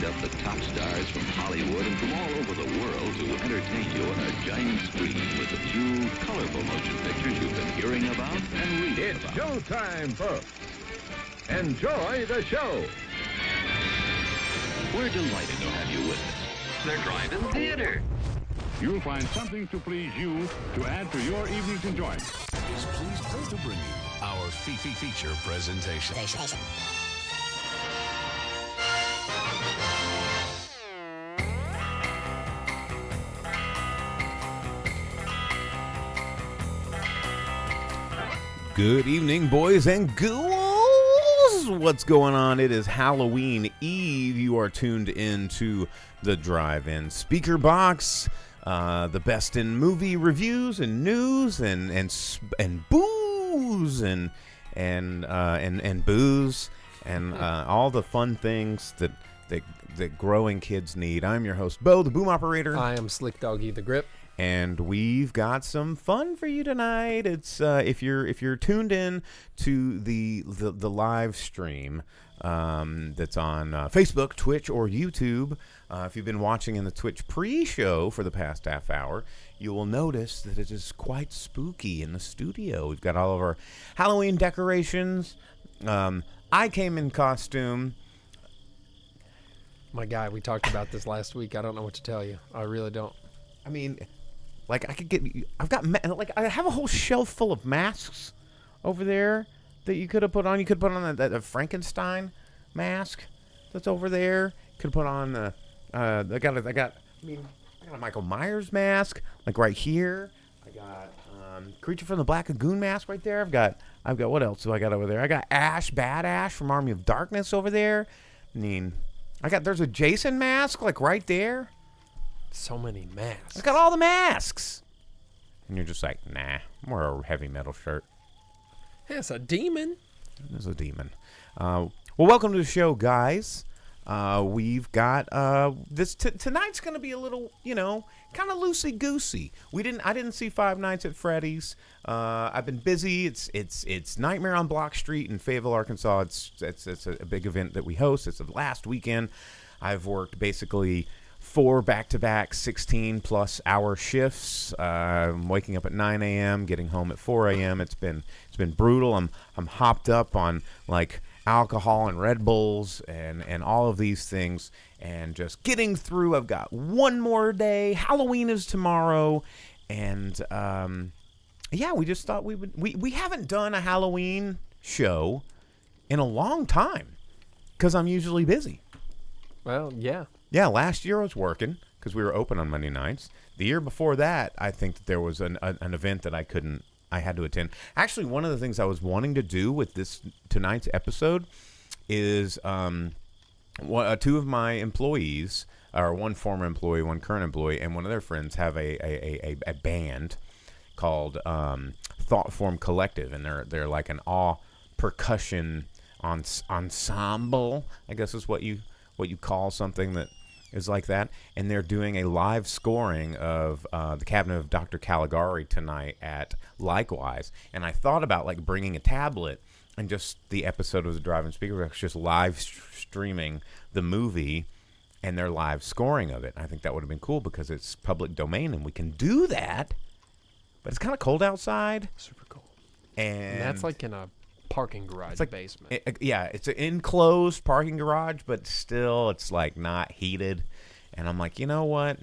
lined up the top stars from Hollywood and from all over the world to entertain you on a giant screen with the few colorful motion pictures you've been hearing about and reading It's about. showtime, folks. Enjoy the show. We're delighted to have you with us. They're driving theater. You'll find something to please you to add to your evening's enjoyment. Is pleased to bring you our feature presentation. Good evening, boys and girls. What's going on? It is Halloween Eve. You are tuned into the Drive-In Speaker Box, the best in movie reviews and news and booze and booze and all the fun things that growing kids need. I'm your host, Bo, the boom operator. I am Slick Doggy the Grip. And we've got some fun for you tonight. It's if you're tuned in to the live stream that's on Facebook, Twitch, or YouTube. If you've been watching in the Twitch pre-show for the past half hour, you will notice that it is quite spooky in the studio. We've got all of our Halloween decorations. I came in costume. My guy, we talked about this last week. I don't know what to tell you. I really don't. I mean, like I have a whole shelf full of masks over there that you could have put on. You could put on that Frankenstein mask that's over there. Could have put on I got a Michael Myers mask like right here. I got Creature from the Black Lagoon mask right there. I've got what else do I got over there? I got Bad Ash from Army of Darkness over there. I mean, there's a Jason mask like right there. So many masks. I got all the masks. And you're just like, nah, I'm wear a heavy metal shirt. Yeah, it's a demon. There's a demon. Well, welcome to the show, guys. We've got tonight's going to be a little, kind of loosey-goosey. I didn't see Five Nights at Freddy's. I've been busy. It's Nightmare on Block Street in Fayetteville, Arkansas. It's a big event that we host. It's the last weekend. I've worked basically 4 back-to-back 16-plus hour shifts. Waking up at 9 a.m., getting home at 4 a.m. It's been brutal. I'm hopped up on like alcohol and Red Bulls and all of these things, and just getting through. I've got one more day. Halloween is tomorrow, and we just thought we haven't done a Halloween show in a long time because I'm usually busy. Well, yeah. Yeah, last year I was working because we were open on Monday nights. The year before that, I think that there was an event that I had to attend. Actually, one of the things I was wanting to do with tonight's episode is 2 of my employees, or one former employee, one current employee, and one of their friends have a band called Thoughtform Collective, and they're like an all percussion ensemble, I guess is what you call something that is like that, and they're doing a live scoring of the Cabinet of Dr. Caligari tonight at Likewise, and I thought about like bringing a tablet and just the episode of the Drive-In Speaker Box, just live streaming the movie and their live scoring of it. I think that would have been cool because it's public domain and we can do that, but it's kind of cold outside. Super cold. And that's like in a parking garage basement. It's an enclosed parking garage, but still it's like not heated. And I'm like, you know what?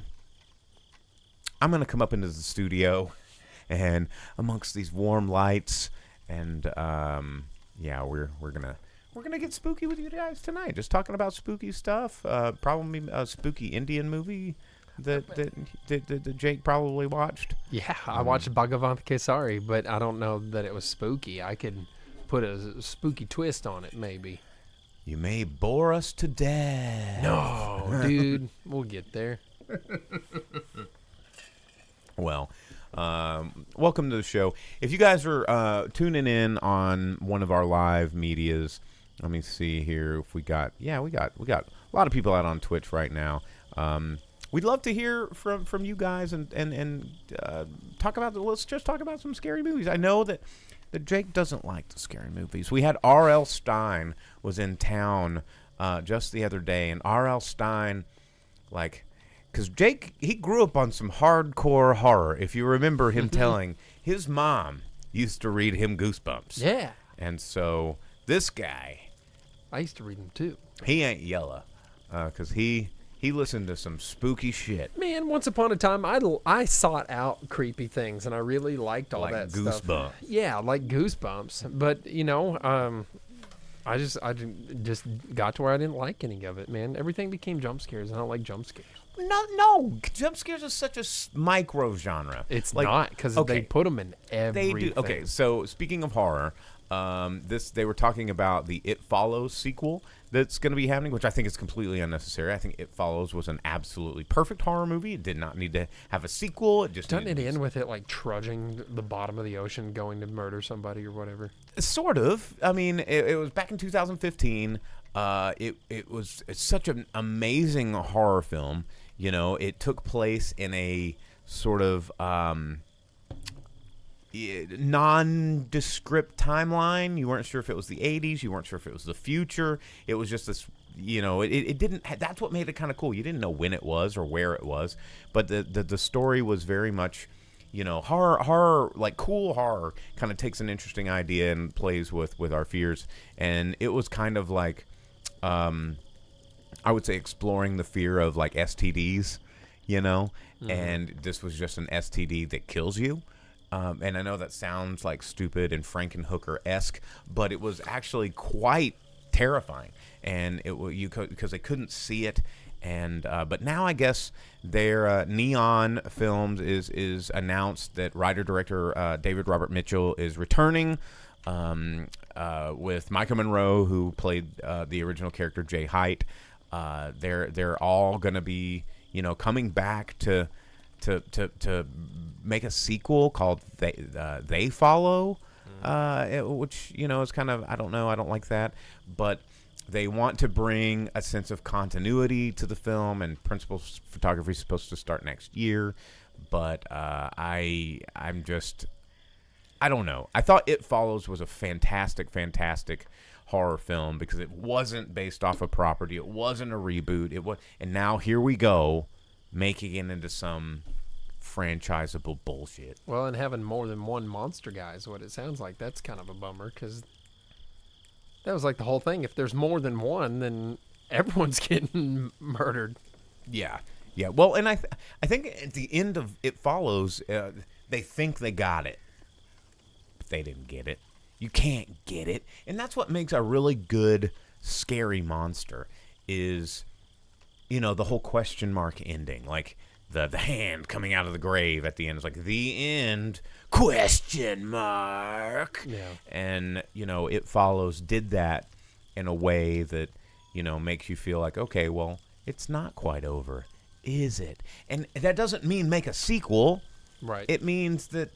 I'm gonna come up into the studio, and amongst these warm lights, and we're gonna get spooky with you guys tonight. Just talking about spooky stuff. Probably a spooky Indian movie that Jake probably watched. Yeah, I watched Bhagavanth Kesari, but I don't know that it was spooky. I could put a spooky twist on it, maybe. You may bore us to death. No, dude, we'll get there. Well, welcome to the show. If you guys are tuning in on one of our live medias, let me see here if we got a lot of people out on Twitch right now. We'd love to hear from you guys and let's just talk about some scary movies. I know that Jake doesn't like the scary movies. We had R.L. Stein was in town just the other day, and R.L. Stine, like, because Jake, he grew up on some hardcore horror. If you remember him telling his mom used to read him Goosebumps. Yeah. And so this guy, I used to read them too. he ain't yellow, because he listened to some spooky shit. Man, once upon a time, I sought out creepy things, and I really liked all Like that stuff. Goosebumps. Yeah, like Goosebumps. But I just got to where I didn't like any of it. Man, everything became jump scares. I don't like jump scares. No, jump scares is such a micro genre. It's like, not because they put them in everything. They do. Okay, so speaking of horror, they were talking about the It Follows sequel that's going to be happening, which I think is completely unnecessary. I think It Follows was an absolutely perfect horror movie. It did not need to have a sequel. It just Doesn't it needed end with it like trudging the bottom of the ocean, going to murder somebody or whatever? Sort of. I mean, it was back in 2015. It's such an amazing horror film. You know, it took place in a sort of nondescript timeline. You weren't sure if it was the 80s. You weren't sure if it was the future. It was just this, you know, it didn't. That's what made it kind of cool. You didn't know when it was or where it was, but the story was very much, you know, horror, like cool horror, kind of takes an interesting idea and plays with our fears. And it was kind of like, I would say, exploring the fear of like STDs, you know, and this was just an STD that kills you. And I know that sounds like stupid and Frankenhooker-esque, but it was actually quite terrifying. And because they couldn't see it. And but now I guess their Neon Films is announced that writer-director David Robert Mitchell is returning with Micah Monroe, who played the original character Jay Height. They're all going to be, you know, coming back to make a sequel called They Follow, which, you know, is kind of, I don't know, I don't like that, but they want to bring a sense of continuity to the film, and principal photography is supposed to start next year, but I don't know. I thought It Follows was a fantastic horror film because it wasn't based off a property. It wasn't a reboot. And now here we go, making it into some franchisable bullshit. Well, and having more than one monster guy is what it sounds like. That's kind of a bummer because that was like the whole thing. If there's more than one, then everyone's getting murdered. Yeah. Well, and I think at the end of It Follows, they think they got it, but they didn't get it. You can't get it. And that's what makes a really good, scary monster is, you know, the whole question mark ending. Like, the hand coming out of the grave at the end is like, the end, question mark. Yeah. And, you know, It Follows did that in a way that, you know, makes you feel like, okay, well, it's not quite over, is it? And that doesn't mean make a sequel. Right. It means that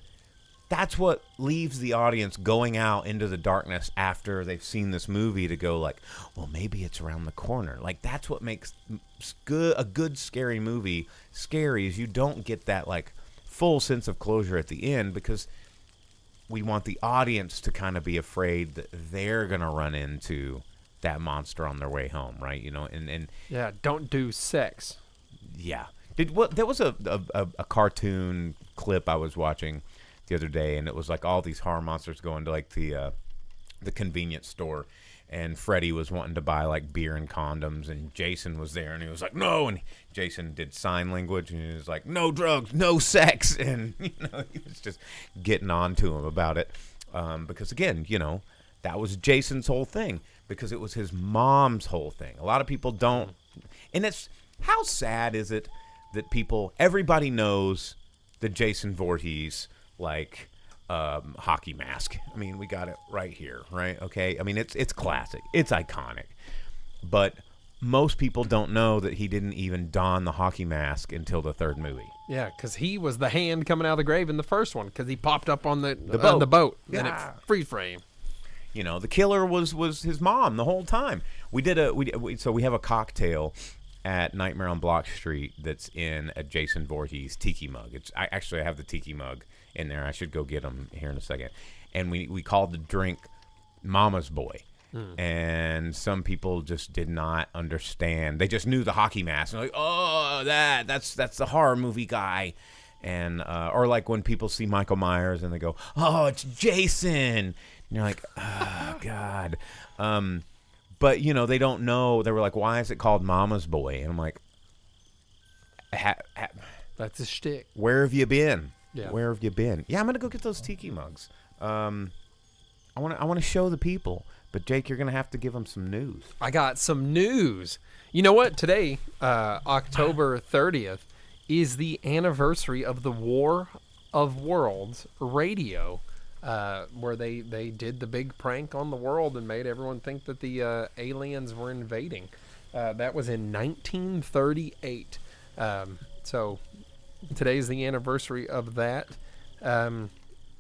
that's what leaves the audience going out into the darkness after they've seen this movie to go like, well, maybe it's around the corner. Like, that's what makes a good scary movie scary, is you don't get that like full sense of closure at the end, because we want the audience to kind of be afraid that they're going to run into that monster on their way home, right? You know, and yeah, don't do sex. yeah. There was a cartoon clip I was watching the other day, and it was like all these horror monsters going to like the convenience store, and Freddy was wanting to buy like beer and condoms, and Jason was there, and he was like, no, and Jason did sign language, and he was like, no drugs, no sex, and you know, he was just getting on to him about it, because again, you know, that was Jason's whole thing, because it was his mom's whole thing. A lot of people don't, and it's, how sad is it that everybody knows the Jason Voorhees like hockey mask. I mean, we got it right here, right? Okay. I mean, it's classic. It's iconic. But most people don't know that he didn't even don the hockey mask until the third movie. Yeah, because he was the hand coming out of the grave in the first one, because he popped up on the boat. On the boat. Yeah. And it freeze frame. You know, the killer was his mom the whole time. We have a cocktail at Nightmare on Block Street that's in a Jason Voorhees tiki mug. I have the tiki mug in there. I should go get them here in a second. And we called the drink Mama's Boy. And and some people just did not understand. They just knew the hockey mask. They're like, oh, that's the horror movie guy. And or like when people see Michael Myers and they go, oh, it's Jason. And you're like, oh, God. But, they don't know. They were like, why is it called Mama's Boy? And I'm like, That's a shtick. where have you been? Yeah. Where have you been? Yeah, I'm going to go get those tiki mugs. I want to show the people. But, Jake, you're going to have to give them some news. I got some news. You know what? Today, October 30th, is the anniversary of the War of Worlds radio, where they did the big prank on the world and made everyone think that the aliens were invading. That was in 1938. So today's the anniversary of that.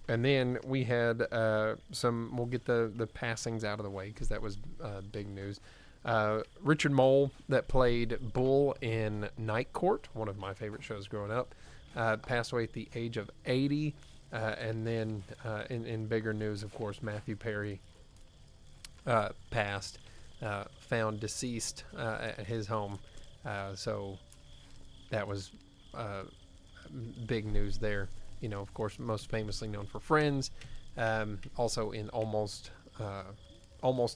And then we had we'll get the passings out of the way because that was big news. Richard Mole, that played Bull in Night Court, one of my favorite shows growing up, passed away at the age of 80. And then in bigger news, of course, Matthew Perry passed, found deceased at his home. So that was big news there. Of course, most famously known for Friends, also in Almost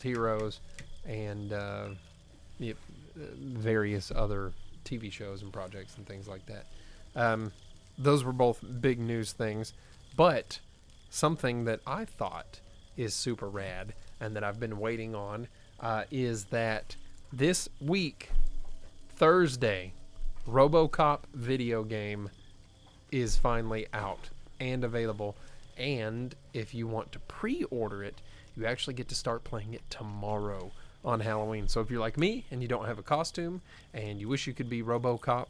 Heroes, and various other TV shows and projects and things like that. Those were both big news things, but something that I thought is super rad and that I've been waiting on is that this week, Thursday, RoboCop video game is finally out and available. And if you want to pre-order it, you actually get to start playing it tomorrow on Halloween. So if you're like me and you don't have a costume and you wish you could be RoboCop,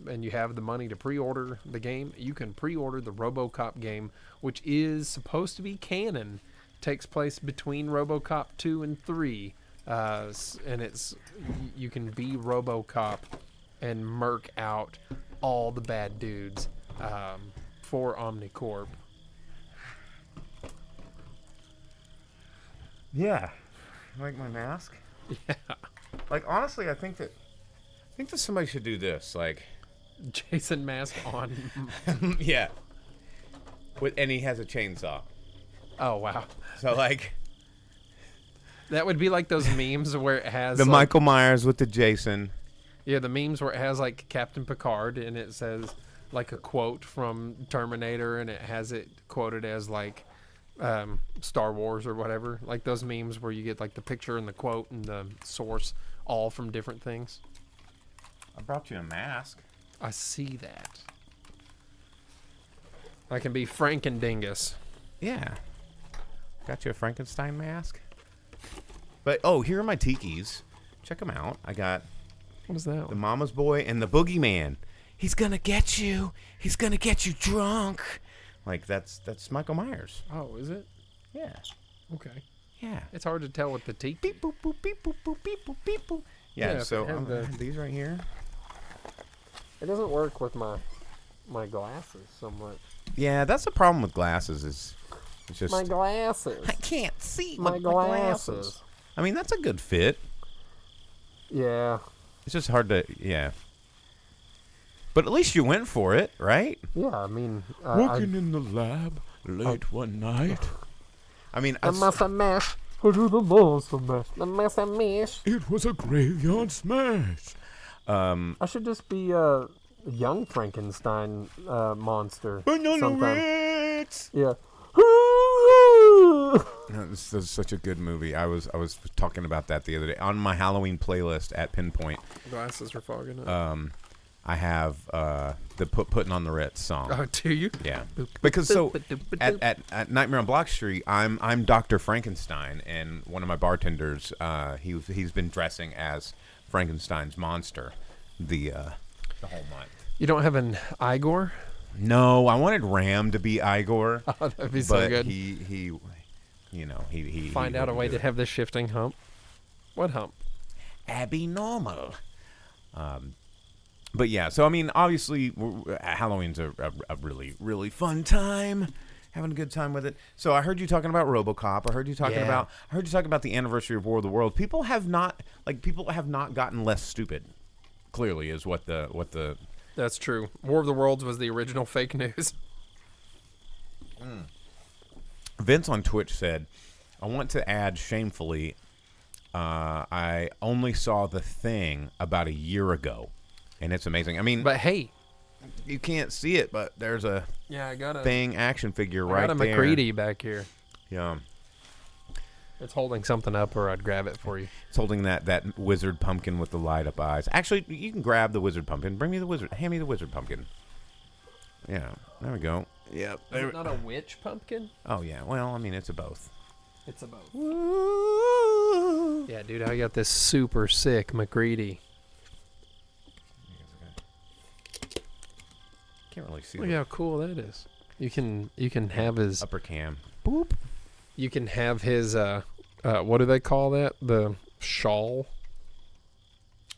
and you have the money to pre-order the game, you can pre-order the RoboCop game, which is supposed to be canon. Takes place between RoboCop 2 and 3, and you can be RoboCop and murk out all the bad dudes for Omnicorp. Yeah. Like my mask? Yeah. Like, honestly, I think that somebody should do this. Like, Jason mask on. yeah. And he has a chainsaw. Oh, wow. So, like, That would be like those memes where it has the like, Michael Myers with the Jason. Yeah, the memes where it has like Captain Picard and it says like a quote from Terminator and it has it quoted as like Star Wars or whatever. Like those memes where you get like the picture and the quote and the source all from different things. I brought you a mask. I see that. I can be Frankendingus. Yeah. Got you a Frankenstein mask. But, oh, here are my tikis. Check them out. I got What is that? the Mama's Boy and the Boogeyman. He's gonna get you. He's gonna get you drunk. Like, that's Michael Myers. Oh, is it? Yeah. Okay. Yeah. It's hard to tell with the tiki. Beep, boop, boop, beep, boop, boop, beep, boop, beep, boop. Yeah, Yeah, if so it had I'm gonna have these right here. It doesn't work with my glasses so much. Yeah, that's the problem with glasses is it's just My glasses. I can't see My with my glasses. glasses. I mean, that's a good fit. Yeah. It's just hard to, yeah. But at least you went for it, right? Yeah, I mean, in the lab late one night. I mean, the massa mash. The massa mash. The massa mash. it was a graveyard smash. I should just be a young Frankenstein monster. Sometime. Yeah. This is such a good movie. I was talking about that the other day on my Halloween playlist at Pinpoint. Glasses are fogging up. I have the Putting on the Ritz song. Oh, do you? Yeah, because so at Nightmare on Block Street, I'm Dr. Frankenstein, and one of my bartenders, he's been dressing as Frankenstein's monster the whole month. You don't have an Igor? No, I wanted Ram to be Igor, Oh, that'd be but so good. he Find out a way to have this shifting hump. What hump? Abby normal. But yeah, so I mean, obviously, Halloween's a really, really fun time. having a good time with it. So I heard you talking about RoboCop. I heard you talking Yeah. about the anniversary of War of the World. People have not gotten less stupid. Clearly, is what the That's true. War of the Worlds was the original fake news. Vince on Twitch said, I want to add shamefully, I only saw The Thing about a year ago, and it's amazing. I mean, But hey, you can't see it, but there's a yeah, I got a Thing action figure I right got a there. McCready back here. Yeah. It's holding something up, or I'd grab it for you. It's holding that wizard pumpkin with the light up eyes. Actually, you can grab the wizard pumpkin. Hand me the wizard pumpkin. Yeah, there we go. Yep. Is it not a witch pumpkin? Oh, yeah. Well, I mean, it's a both. It's a both. Yeah, dude, I got this super sick McCready. Can't really see Look the how cool that is. You can have his upper cam. you can have his what do they call that? The shawl.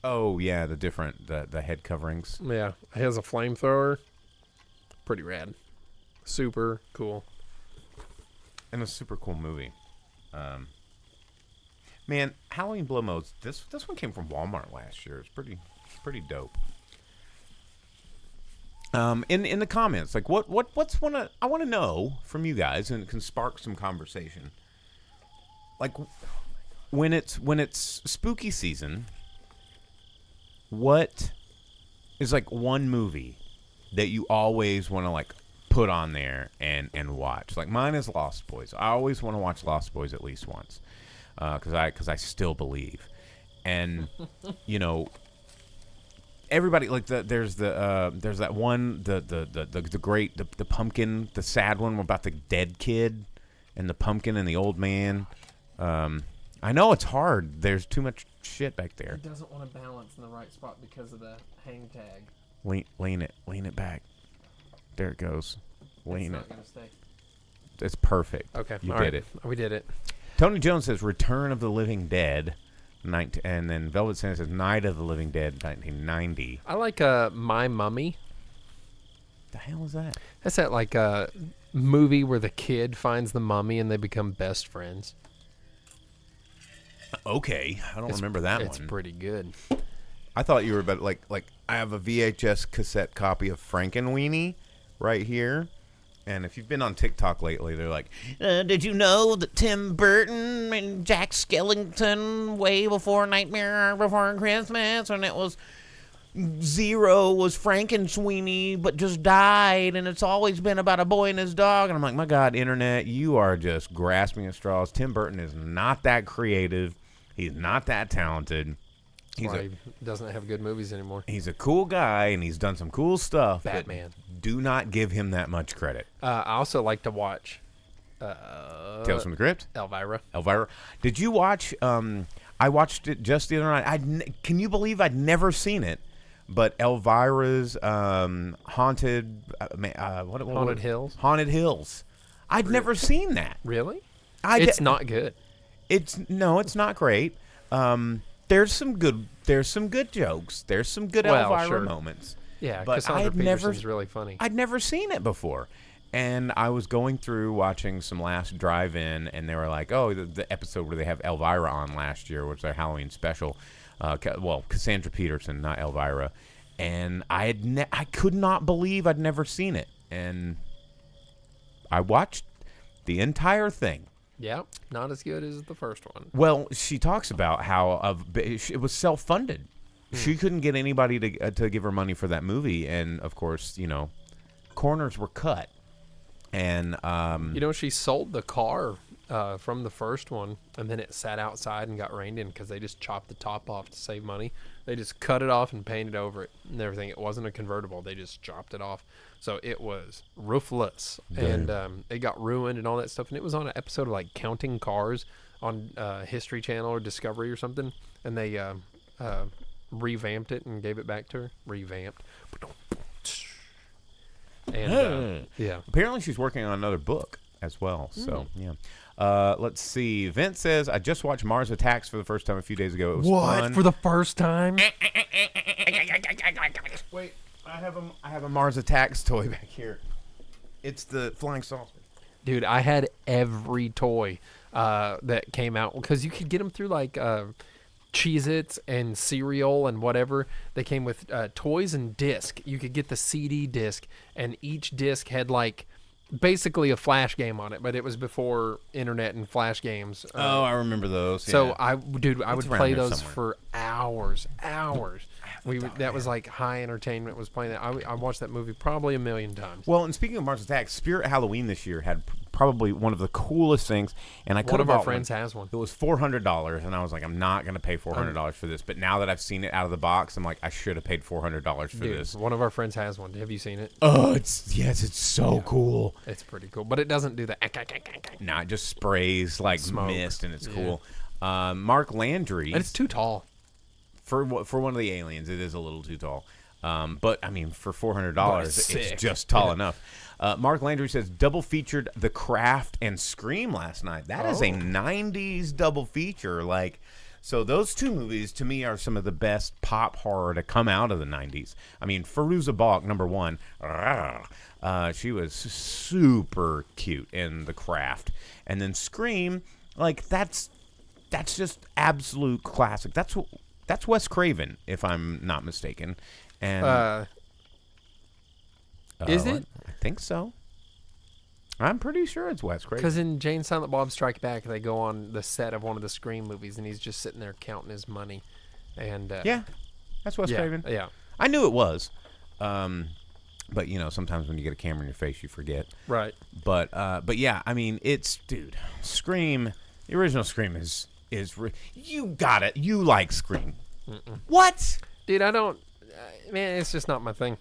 Oh, yeah, the head coverings. Yeah, he has a flamethrower. Pretty rad. Super cool. And a super cool movie. Man, Halloween Blow Modes. This one came from Walmart last year. It's pretty dope. In the comments, like what's one I want to know from you guys, and it can spark some conversation. Like when it's spooky season, what is like one movie that you always want to like put on there and watch? Like mine is Lost Boys. I always want to watch Lost Boys at least once, because I still believe, and you know. Everybody like there's that one the great the pumpkin, the sad one about the dead kid and the pumpkin and the old man. I know it's hard. There's too much shit back there. It doesn't want to balance in the right spot because of the hang tag. Lean it back. There it goes. Lean it. Gonna stay. It's perfect. Okay, you all did right. it. We did it. Tony Jones says Return of the Living Dead. And then Velvet Santa says Night of the Living Dead, 1990. I like My Mummy. The hell is that? That's that like movie where the kid finds the mummy and they become best friends. Okay, I don't remember that one. It's pretty good. I thought you were about like I have a VHS cassette copy of Frankenweenie right here. And if you've been on TikTok lately, they're like, did you know that Tim Burton and Jack Skellington way before Nightmare Before Christmas, and it was Zero was Frankenweenie but just died, and it's always been about a boy and his dog. And I'm like, my God, internet, you are just grasping at straws. Tim Burton is not that creative. He's not that talented. That's why he doesn't have good movies anymore. He's a cool guy, and he's done some cool stuff. Batman. But do not give him that much credit. I also like to watch Tales from the Crypt? Elvira. Did you watch, I watched it just the other night. Can you believe I'd never seen it? But Elvira's Haunted Hills? Haunted Hills. I'd never seen that. Really? It's not good. It's not great. There's some good jokes. There's some good Elvira moments. Yeah, but Cassandra Peterson's really funny. I'd never seen it before. And I was going through watching some last drive-in, and they were like, oh, the episode where they have Elvira on last year, which was their Halloween special. Cassandra Peterson, not Elvira. And I could not believe I'd never seen it. And I watched the entire thing. Yeah, not as good as the first one. Well, she talks about how it was self-funded. She couldn't get anybody to give her money for that movie, and of course, corners were cut. And she sold the car from the first one, and then it sat outside and got rained in because they just chopped the top off to save money. They just cut it off and painted over it and everything. It wasn't a convertible; they just chopped it off, so it was roofless. Damn. And it got ruined and all that stuff. And it was on an episode of like Counting Cars on History Channel or Discovery or something, and they revamped it and gave it back to her. Revamped. And yeah, apparently she's working on another book as well. So yeah. Let's see. Vince says, I just watched Mars Attacks for the first time a few days ago. It was fun. For the first time? Wait, I have a Mars Attacks toy back here. It's the flying saucer. Dude, I had every toy that came out because you could get them through like Cheez-Its and cereal and whatever. They came with toys and disc. You could get the CD disc, and each disc had like basically a flash game on it, but it was before internet and flash games. Oh, I remember those. So yeah. I would around play there those somewhere. for hours. That was like high entertainment. Was playing that. I watched that movie probably a million times. Well, and speaking of Mars Attacks, Spirit Halloween this year had probably one of the coolest things, and I could One have of our bought friends has one. It was $400, and I was like, I'm not going to pay $400 for this. But now that I've seen it out of the box, I'm like, I should have paid $400 for Dude, this. one of our friends has one. Have you seen it? Oh, it's so cool. It's pretty cool, but it doesn't do the. Nah, it just sprays like Smoke. mist, and it's Yeah. cool. Mark Landry, And it's too tall. for one of the aliens, it is a little too tall. But I mean, for $400, But it's it's sick. just tall enough. Mark Landry says double featured The Craft and Scream last night. That is a 90s double feature. Like, so those two movies to me are some of the best pop horror to come out of the 90s. I mean, Fairuza Balk, number one. She was super cute in The Craft, and then Scream, like that's just absolute classic. That's Wes Craven, if I'm not mistaken. And Is it? I think so. I'm pretty sure it's Wes Craven. Because in Jane Silent Bob Strike Back, they go on the set of one of the Scream movies, and he's just sitting there counting his money. And Yeah, that's Wes yeah, Craven. yeah, I knew it was. But you know, sometimes when you get a camera in your face, you forget. right. But yeah, I mean, dude, Scream. The original Scream is you got it. You like Scream? What? Dude, I don't. Man, it's just not my thing.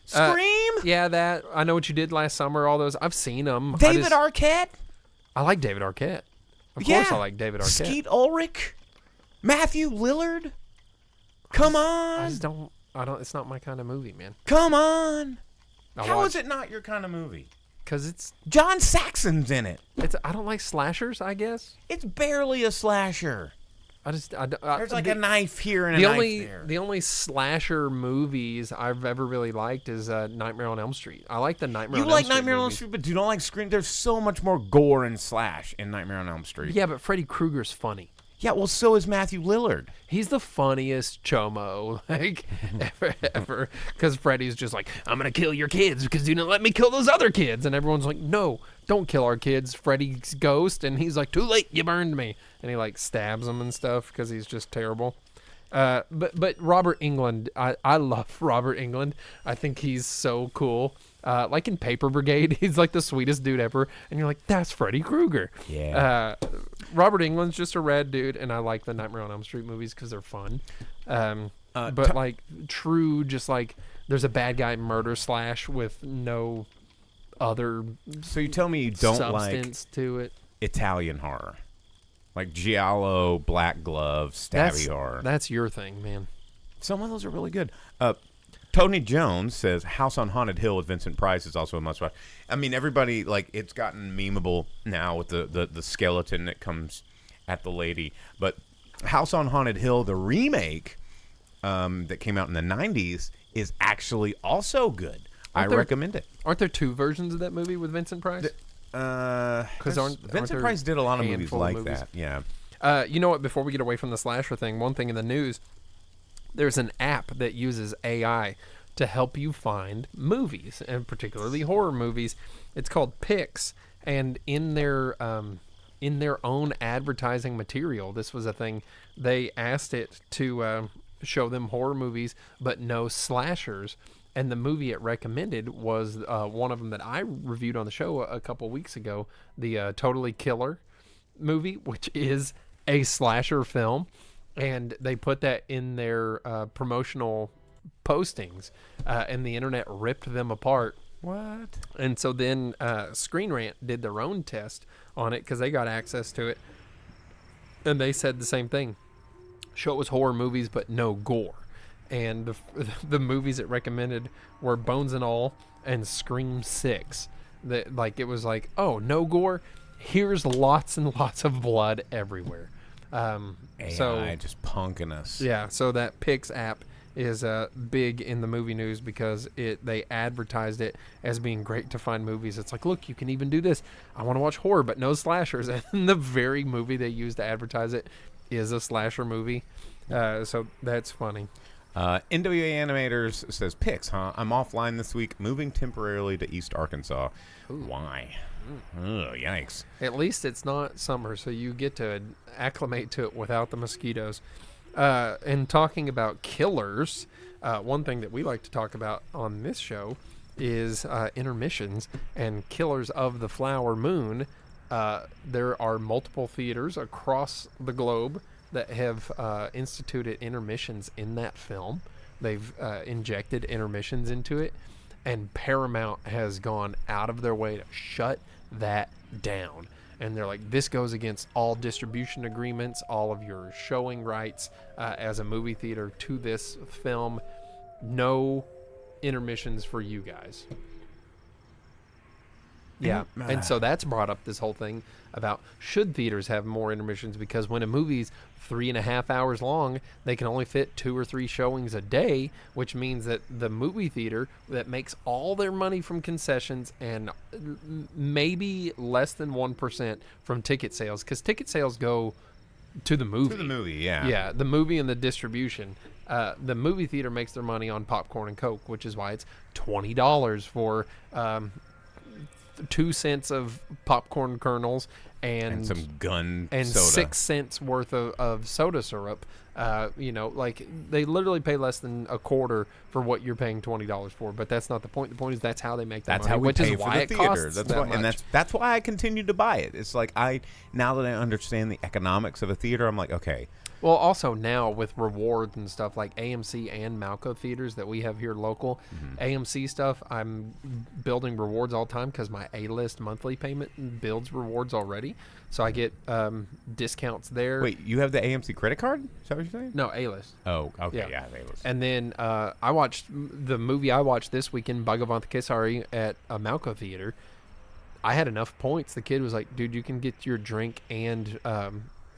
Scream? Yeah, that I Know What You Did Last Summer. All those I've seen them. David Arquette? I like David Arquette. Of Yeah. course, I like David Arquette. Skeet Ulrich? Matthew Lillard? Come I on. just don't. I don't. It's not my kind of movie, man. Come on. I How watch- is it not your kind of movie? Because it's. John Saxon's in it. I don't like slashers. I guess. It's barely a slasher. I just. There's like a knife here and a the knife only there. the only slasher movies I've ever really liked is Nightmare on Elm Street. I like the Nightmare You on like Elm Street Nightmare on Elm movies. Street, but you don't like Scream. There's so much more gore and slash in Nightmare on Elm Street. Yeah, but Freddy Krueger's funny. Yeah, well, so is Matthew Lillard. He's the funniest chomo like ever. Because Freddy's just like, I'm gonna kill your kids because you didn't let me kill those other kids, and everyone's like, no, don't kill our kids. Freddy's ghost, and he's like, too late, you burned me, and he like stabs them and stuff because he's just terrible. But Robert Englund, I love Robert Englund. I think he's so cool. Like in Paper Brigade, he's like the sweetest dude ever, and you're like, that's Freddy Krueger. Yeah. Robert Englund's just a rad dude, and I like the Nightmare on Elm Street movies because they're fun. But like true, just like there's a bad guy murder slash with no other So you tell me you don't like substance to it. Italian horror, like Giallo, Black Glove, stabby horror. That's your thing, man. Some of those are really good. Tony Jones says House on Haunted Hill with Vincent Price is also a must-watch. I mean, everybody, like, it's gotten memeable now with the skeleton that comes at the lady. But House on Haunted Hill, the remake that came out in the 90s, is actually also good. I recommend it. Aren't there two versions of that movie with Vincent Price? Vincent there Price did a lot of movies handful of like movies? that. Yeah. You know what? Before we get away from the slasher thing, one thing in the news, there's an app that uses AI to help you find movies, and particularly horror movies. It's called Pix, and in their own advertising material, this was a thing. They asked it to show them horror movies, but no slashers. And the movie it recommended was one of them that I reviewed on the show a couple weeks ago, the Totally Killer movie, which is a slasher film. And they put that in their promotional postings, and the internet ripped them apart. What? And so then Screen Rant did their own test on it because they got access to it. And they said the same thing. Show it was horror movies, but no gore. And the movies it recommended were Bones and All and Scream 6. That, like, it was like, oh, no gore. Here's lots and lots of blood everywhere. AI So just punking us. yeah, so that Pix app is big in the movie news because they advertised it as being great to find movies. It's like, look, you can even do this. I want to watch horror, but no slashers. And the very movie they used to advertise it is a slasher movie. So that's funny. NWA Animators says, picks, huh? I'm offline this week, moving temporarily to East Arkansas. Why? Ugh, yikes. At least it's not summer, so you get to acclimate to it without the mosquitoes. And talking about killers, one thing that we like to talk about on this show is intermissions and Killers of the Flower Moon. There are multiple theaters across the globe that have instituted intermissions in that film. They've injected intermissions into it, and Paramount has gone out of their way to shut that down. And they're like, this goes against all distribution agreements, all of your showing rights as a movie theater to this film. No intermissions for you guys. Yeah, and so that's brought up this whole thing about should theaters have more intermissions, because when a movie's 3.5 hours long, they can only fit 2 or 3 showings a day, which means that the movie theater that makes all their money from concessions and maybe less than 1% from ticket sales, because ticket sales go to the movie. To the movie, yeah. Yeah, the movie and the distribution. The movie theater makes their money on popcorn and Coke, which is why it's $20 for 2 cents of popcorn kernels and some gun and soda. 6 cents worth of soda syrup. Like they literally pay less than a quarter for what you're paying $20 for. But that's not the point. The point is that's how they make their That's money, how we which pay is for why the it theater. costs That's that why, much. and that's why I continue to buy it. It's like now that I understand the economics of a theater, I'm like, okay. Well, also now with rewards and stuff like AMC and Malco theaters that we have here local, AMC stuff, I'm building rewards all the time because my A-list monthly payment builds rewards already. So I get discounts there. Wait, you have the AMC credit card? Is that what you're saying? No, A-list. Oh, okay, Yeah. yeah, A-list. And then I watched the movie I watched this weekend, Bhagavantha Kesari, at a Malco theater. I had enough points. The kid was like, dude, you can get your drink and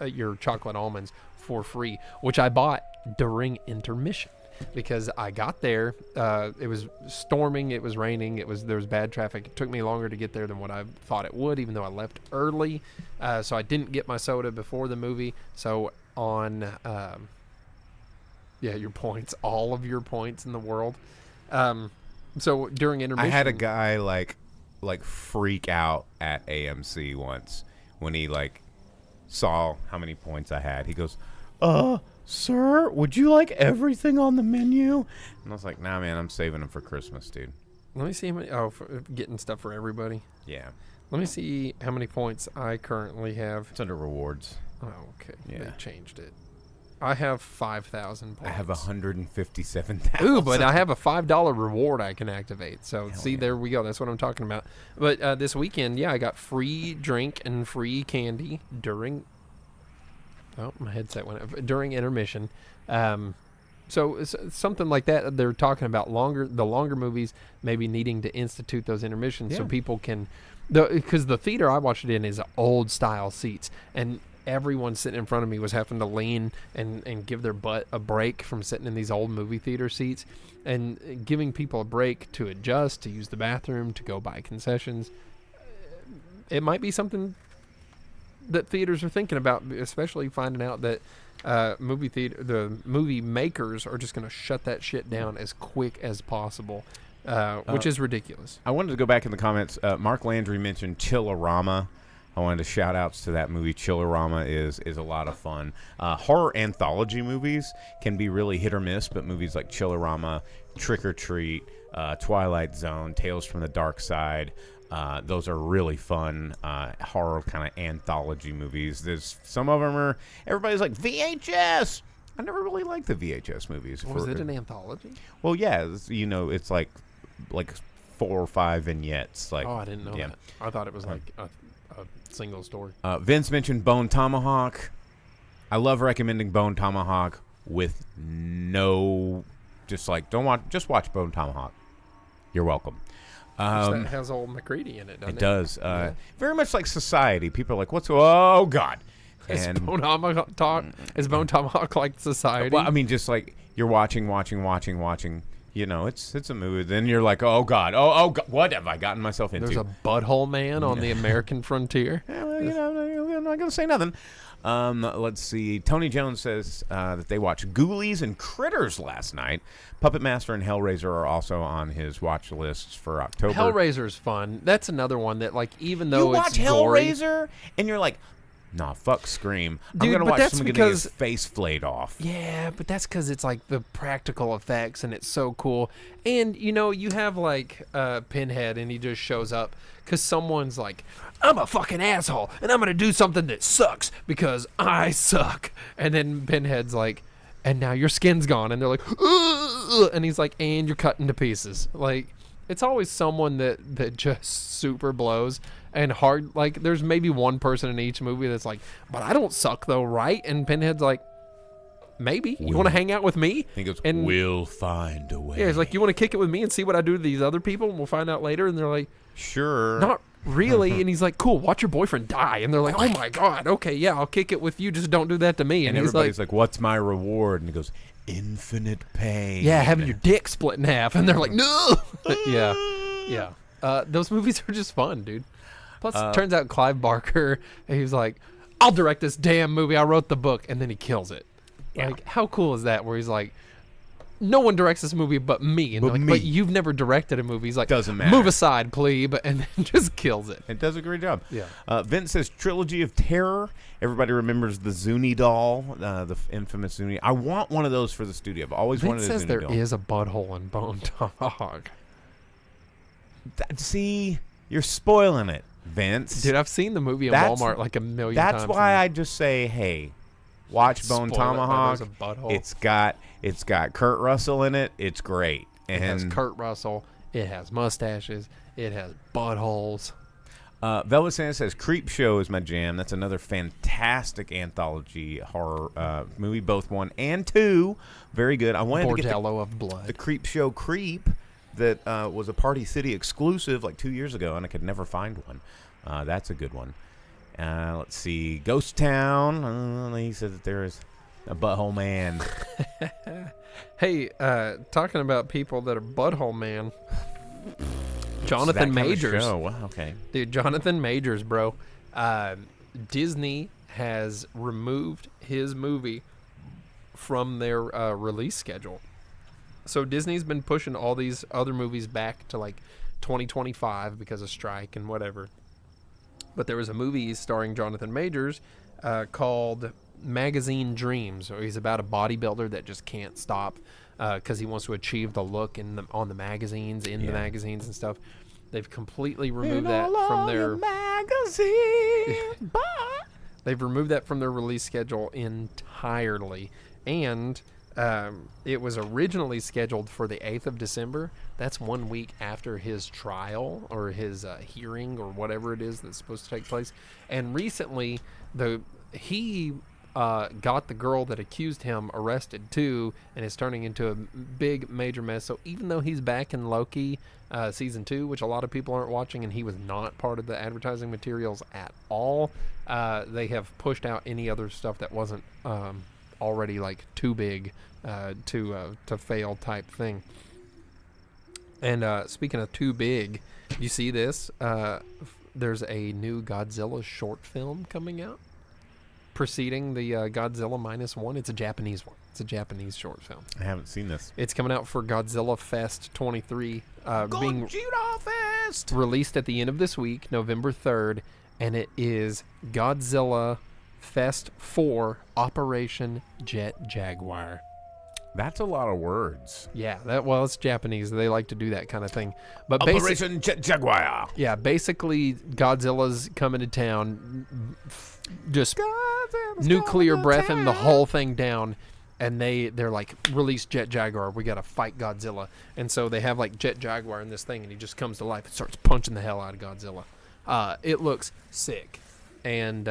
your chocolate almonds for free, which I bought during intermission because I got there. It was storming. It was raining. There was bad traffic. It took me longer to get there than what I thought it would, even though I left early. So I didn't get my soda before the movie. So on, your points, all of your points in the world. So during intermission, I had a guy like freak out at AMC once when he saw how many points I had. He goes, sir, would you like everything on the menu? And I was like, nah, man, I'm saving them for Christmas, dude. Let me see how many. Oh, for getting stuff for everybody. Yeah. Let me see how many points I currently have. It's under rewards. Oh, okay. Yeah. They changed it. I have 5,000 points. I have 157,000. Ooh, but I have a $5 reward I can activate. So, see, yeah. there we go. That's what I'm talking about. But this weekend, I got free drink and free candy during... Oh, my headset went up. During intermission. So it's something like that. They're talking about the longer movies maybe needing to institute those intermissions so people can... Because the theater I watched it in is old-style seats, and everyone sitting in front of me was having to lean and give their butt a break from sitting in these old movie theater seats, and giving people a break to adjust, to use the bathroom, to go buy concessions. It might be something that theaters are thinking about, especially finding out that the movie makers are just going to shut that shit down as quick as possible, which is ridiculous. I wanted to go back in the comments. Mark Landry mentioned Chillerama. I wanted to shout outs to that movie. Chillerama is a lot of fun. Horror anthology movies can be really hit or miss, but movies like Chillerama, Trick or Treat, Twilight Zone, Tales from the Dark Side, those are really fun horror kind of anthology movies. There's some of them are everybody's like VHS. I never really liked the VHS movies. Was it an anthology? Well, yeah, it's like 4 or 5 vignettes. Like, oh, I didn't know yeah. that. I thought it was like a single story. Vince mentioned Bone Tomahawk. I love recommending Bone Tomahawk with no, just watch Bone Tomahawk. You're welcome. That has old McCready in it, doesn't it? It does. Very much like Society. People are like, oh, God. And Bone Tomahawk like Society? well, I mean, just like you're watching. You know, it's a movie. Then you're like, oh God, oh God, what have I gotten myself into? There's a butthole man on the American frontier. Yeah, well, you know, I'm not gonna say nothing. Let's see. Tony Jones says that they watched Ghoulies and Critters last night. Puppet Master and Hellraiser are also on his watch lists for October. Hellraiser's fun. That's another one that, like, even You though watch it's gory, Hellraiser and you're like, nah, fuck Scream. Dude, I'm gonna but watch that's someone getting his because- face flayed off. yeah, but that's because it's like the practical effects and it's so cool. And you know, you have like Pinhead, and he just shows up because someone's like, "I'm a fucking asshole, and I'm gonna do something that sucks because I suck." And then Pinhead's like, "And now your skin's gone," and they're like, "Ugh," and he's like, "And you're cut into pieces." Like, it's always someone that just super blows. And hard, like, there's maybe one person in each movie that's like, "But I don't suck though, right?" And Pinhead's like, "Maybe. You want to hang out with me?" I think it's And we'll find a way. yeah, it's like, "You want to kick it with me and see what I do to these other people, and we'll find out later." And they're like, sure. "Not really." And he's like, "Cool, watch your boyfriend die." And they're like, "Oh my God, okay, yeah, I'll kick it with you. Just don't do that to me." and he's everybody's like, what's my reward? And he goes, infinite pain. "Yeah, having your dick split in half." And they're like, "No." yeah. Those movies are just fun, dude. Plus, it turns out Clive Barker, he's like, "I'll direct this damn movie. I wrote the book," and then he kills it. Yeah. Like, how cool is that? Where he's like, "No one directs this movie but me," and But they're like, me. "But you've never directed a movie." He's like, Doesn't matter. "Move aside, plebe," and then just kills it. It does a great job. Yeah. Vince says Trilogy of Terror. Everybody remembers the Zuni doll, the infamous Zuni. I want one of those for the studio. I've always Vince wanted a says Zuni there doll. is a butthole in Bone Tomahawk. See, you're spoiling it, Vince. Dude, I've seen the movie in That's- Walmart like a million That's times. why I just say, hey, watch Bone Spoil it, but Tomahawk. there's a butthole. It's got Kurt Russell in it. It's great. It has And Kurt Russell. It has mustaches. It has buttholes. Velvet Santa says Creep Show is my jam. That's another fantastic anthology horror movie, both 1 and 2. Very good. I wanted to get Bordello of blood. the Creep Show Creep that was a Party City exclusive like 2 years ago, and I could never find one. That's a good one. Let's see. Ghost Town. He said that there is a butthole man. Hey, talking about people that are butthole man. That Jonathan kind of Majors. show. Wow, okay. Dude, Jonathan Majors, bro. Disney has removed his movie from their release schedule. So Disney's been pushing all these other movies back to like 2025 because of strike and whatever. But there was a movie starring Jonathan Majors called Magazine Dreams. So he's about a bodybuilder that just can't stop because he wants to achieve the look on the magazines, the magazines and stuff. They've completely removed that from their magazine. They've removed that from their release schedule entirely. And it was originally scheduled for the 8th of December. That's 1 week after his trial or his hearing or whatever it is that's supposed to take place. And recently, he got the girl that accused him arrested too, and is turning into a big major mess. So even though he's back in Loki season 2, which a lot of people aren't watching, and he was not part of the advertising materials at all, they have pushed out any other stuff that wasn't already like too big to fail type thing. And speaking of too big, you see this? There's a new Godzilla short film coming out, preceding the Godzilla -1. It's a Japanese one. It's a Japanese short film. I haven't seen this. It's coming out for Godzilla Fest 23, being Godzilla Fest. released at the end of this week, November 3rd, and it is Godzilla Fest 4 Operation Jet Jaguar. That's a lot of words. Yeah, it's Japanese. They like to do that kind of thing. But basically, Operation Jet Jaguar. yeah, basically Godzilla's coming to town, just nuclear breathing the whole thing down, and they're like, release Jet Jaguar. We got to fight Godzilla. And so they have like Jet Jaguar in this thing, and he just comes to life and starts punching the hell out of Godzilla. It looks sick. And,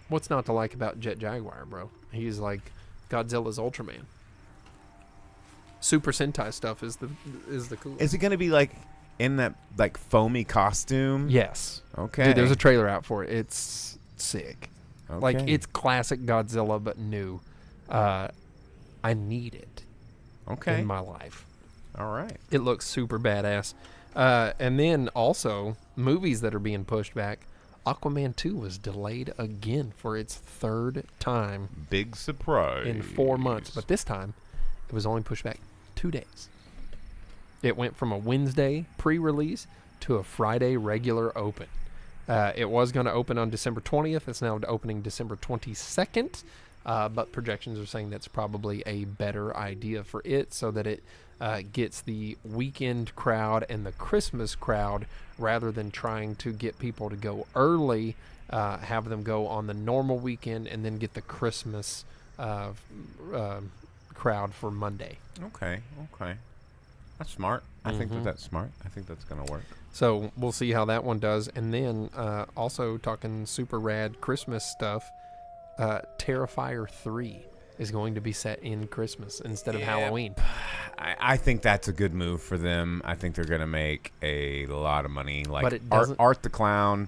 what's not to like about Jet Jaguar, bro? He's like Godzilla's Ultraman. Super Sentai stuff is the coolest. Is it going to be like in that like foamy costume? Yes. Okay. Dude, there's a trailer out for it. It's sick. Like, Okay. it's classic Godzilla, but new. I need it Okay. in my life. All right. It looks super badass. And then also, movies that are being pushed back. Aquaman 2 was delayed again for its third time Big surprise. in 4 months. But this time, it was only pushed back 2 days. It went from a Wednesday pre-release to a Friday regular open. It was going to open on December 20th. It's now opening December 22nd. But projections are saying that's probably a better idea for it so that it gets the weekend crowd and the Christmas crowd rather than trying to get people to go early, have them go on the normal weekend and then get the Christmas crowd for Monday. Okay. That's smart. I think that's smart. I think that's going to work. So we'll see how that one does. And then also talking super rad Christmas stuff, Terrifier 3 is going to be set in Christmas instead of Halloween. I think that's a good move for them. I think they're going to make a lot of money. Like But it Art, doesn't- Art the Clown.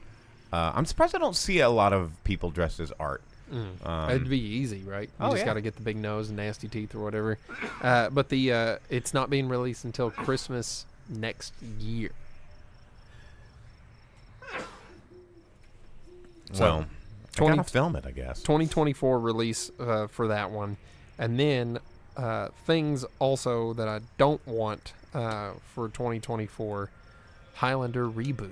I'm surprised I don't see a lot of people dressed as Art. It'd be easy, right? You oh, just yeah. got to get the big nose and nasty teeth or whatever. But the it's not being released until Christmas next year. Well, I 20 gotta film it, I guess. 2024 release for that one. And then things also that I don't want for 2024, Highlander reboot.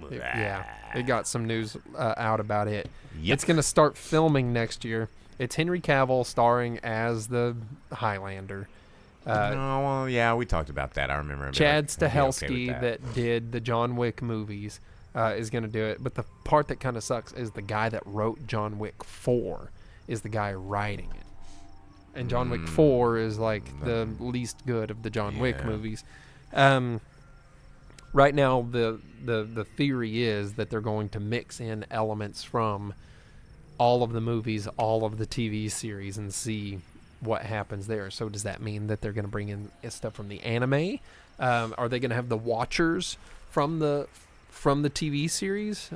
It got some news out about it. Yep. It's going to start filming next year. It's Henry Cavill starring as the Highlander. Oh, well, yeah, we talked about that. I remember. Chad I'd be okay with Stahelski that did the John Wick movies is going to do it. But the part that kind of sucks is the guy that wrote John Wick 4 is the guy writing it. And John Wick 4 is like the least good of the John Wick movies. Right now, the theory is that they're going to mix in elements from all of the movies, all of the TV series, and see what happens there. So does that mean that they're going to bring in stuff from the anime? Are they going to have the Watchers from the TV series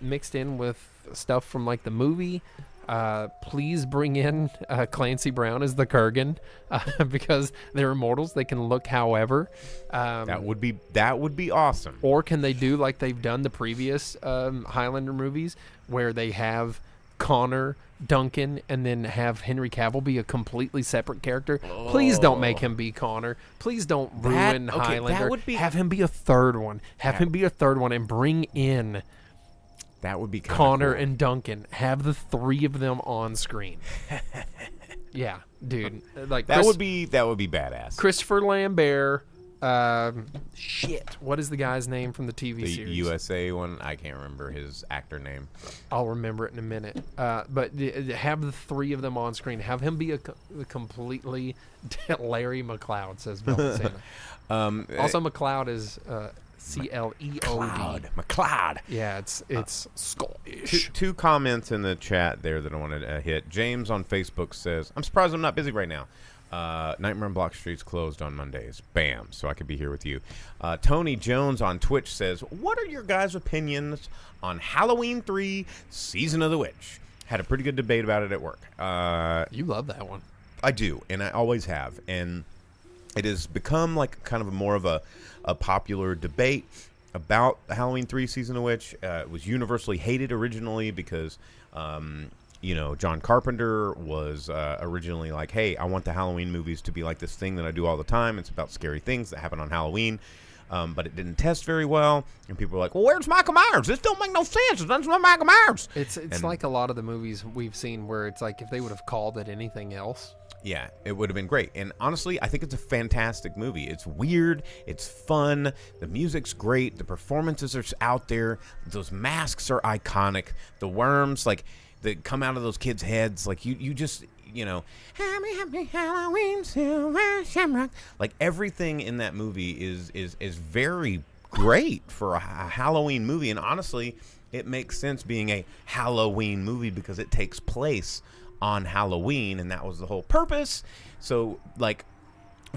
mixed in with stuff from like the movie? Please bring in Clancy Brown as the Kurgan because they're immortals. They can look however. that would be awesome. Or can they do like they've done the previous Highlander movies where they have Connor, Duncan, and then have Henry Cavill be a completely separate character? Please don't make him be Connor. Please don't ruin That Highlander. would be- have him be a third one. Have him be a third one and bring in That would be kinda Connor cool. and Duncan. Have the three of them on screen. Yeah, dude. Like that would be badass. Christopher Lambert. Shit. What is the guy's name from the TV The series? USA one, I can't remember his actor name. I'll remember it in a minute. But have the three of them on screen. Have him be a completely Larry McLeod, says Bill Santa. Also, McLeod is CLEOD. McLeod. Yeah, it's Scottish. Two comments in the chat there that I wanted to hit. James on Facebook says, "I'm surprised I'm not busy right now. Nightmare on Block Street's closed on Mondays. Bam, so I could be here with you." Tony Jones on Twitch says, "What are your guys' opinions on Halloween 3 Season of the Witch?" Had a pretty good debate about it at work. You love that one. I do, and I always have. And it has become like kind of more of a popular debate about Halloween 3 Season of Witch. It was universally hated originally because John Carpenter was originally like, hey, I want the Halloween movies to be like this thing that I do all the time. It's about scary things that happen on Halloween. But it didn't test very well. And people were like, well, where's Michael Myers? This don't make no sense. That's not Michael Myers. It's like a lot of the movies we've seen where it's like if they would have called it anything else. Yeah, it would have been great. And honestly, I think it's a fantastic movie. It's weird. It's fun. The music's great. The performances are out there. Those masks are iconic. The worms, like, that come out of those kids' heads, like, you just, happy Halloween, Silver Shamrock. Like, everything in that movie is very great for a Halloween movie. And honestly, it makes sense being a Halloween movie because it takes place on Halloween, and that was the whole purpose. So, like,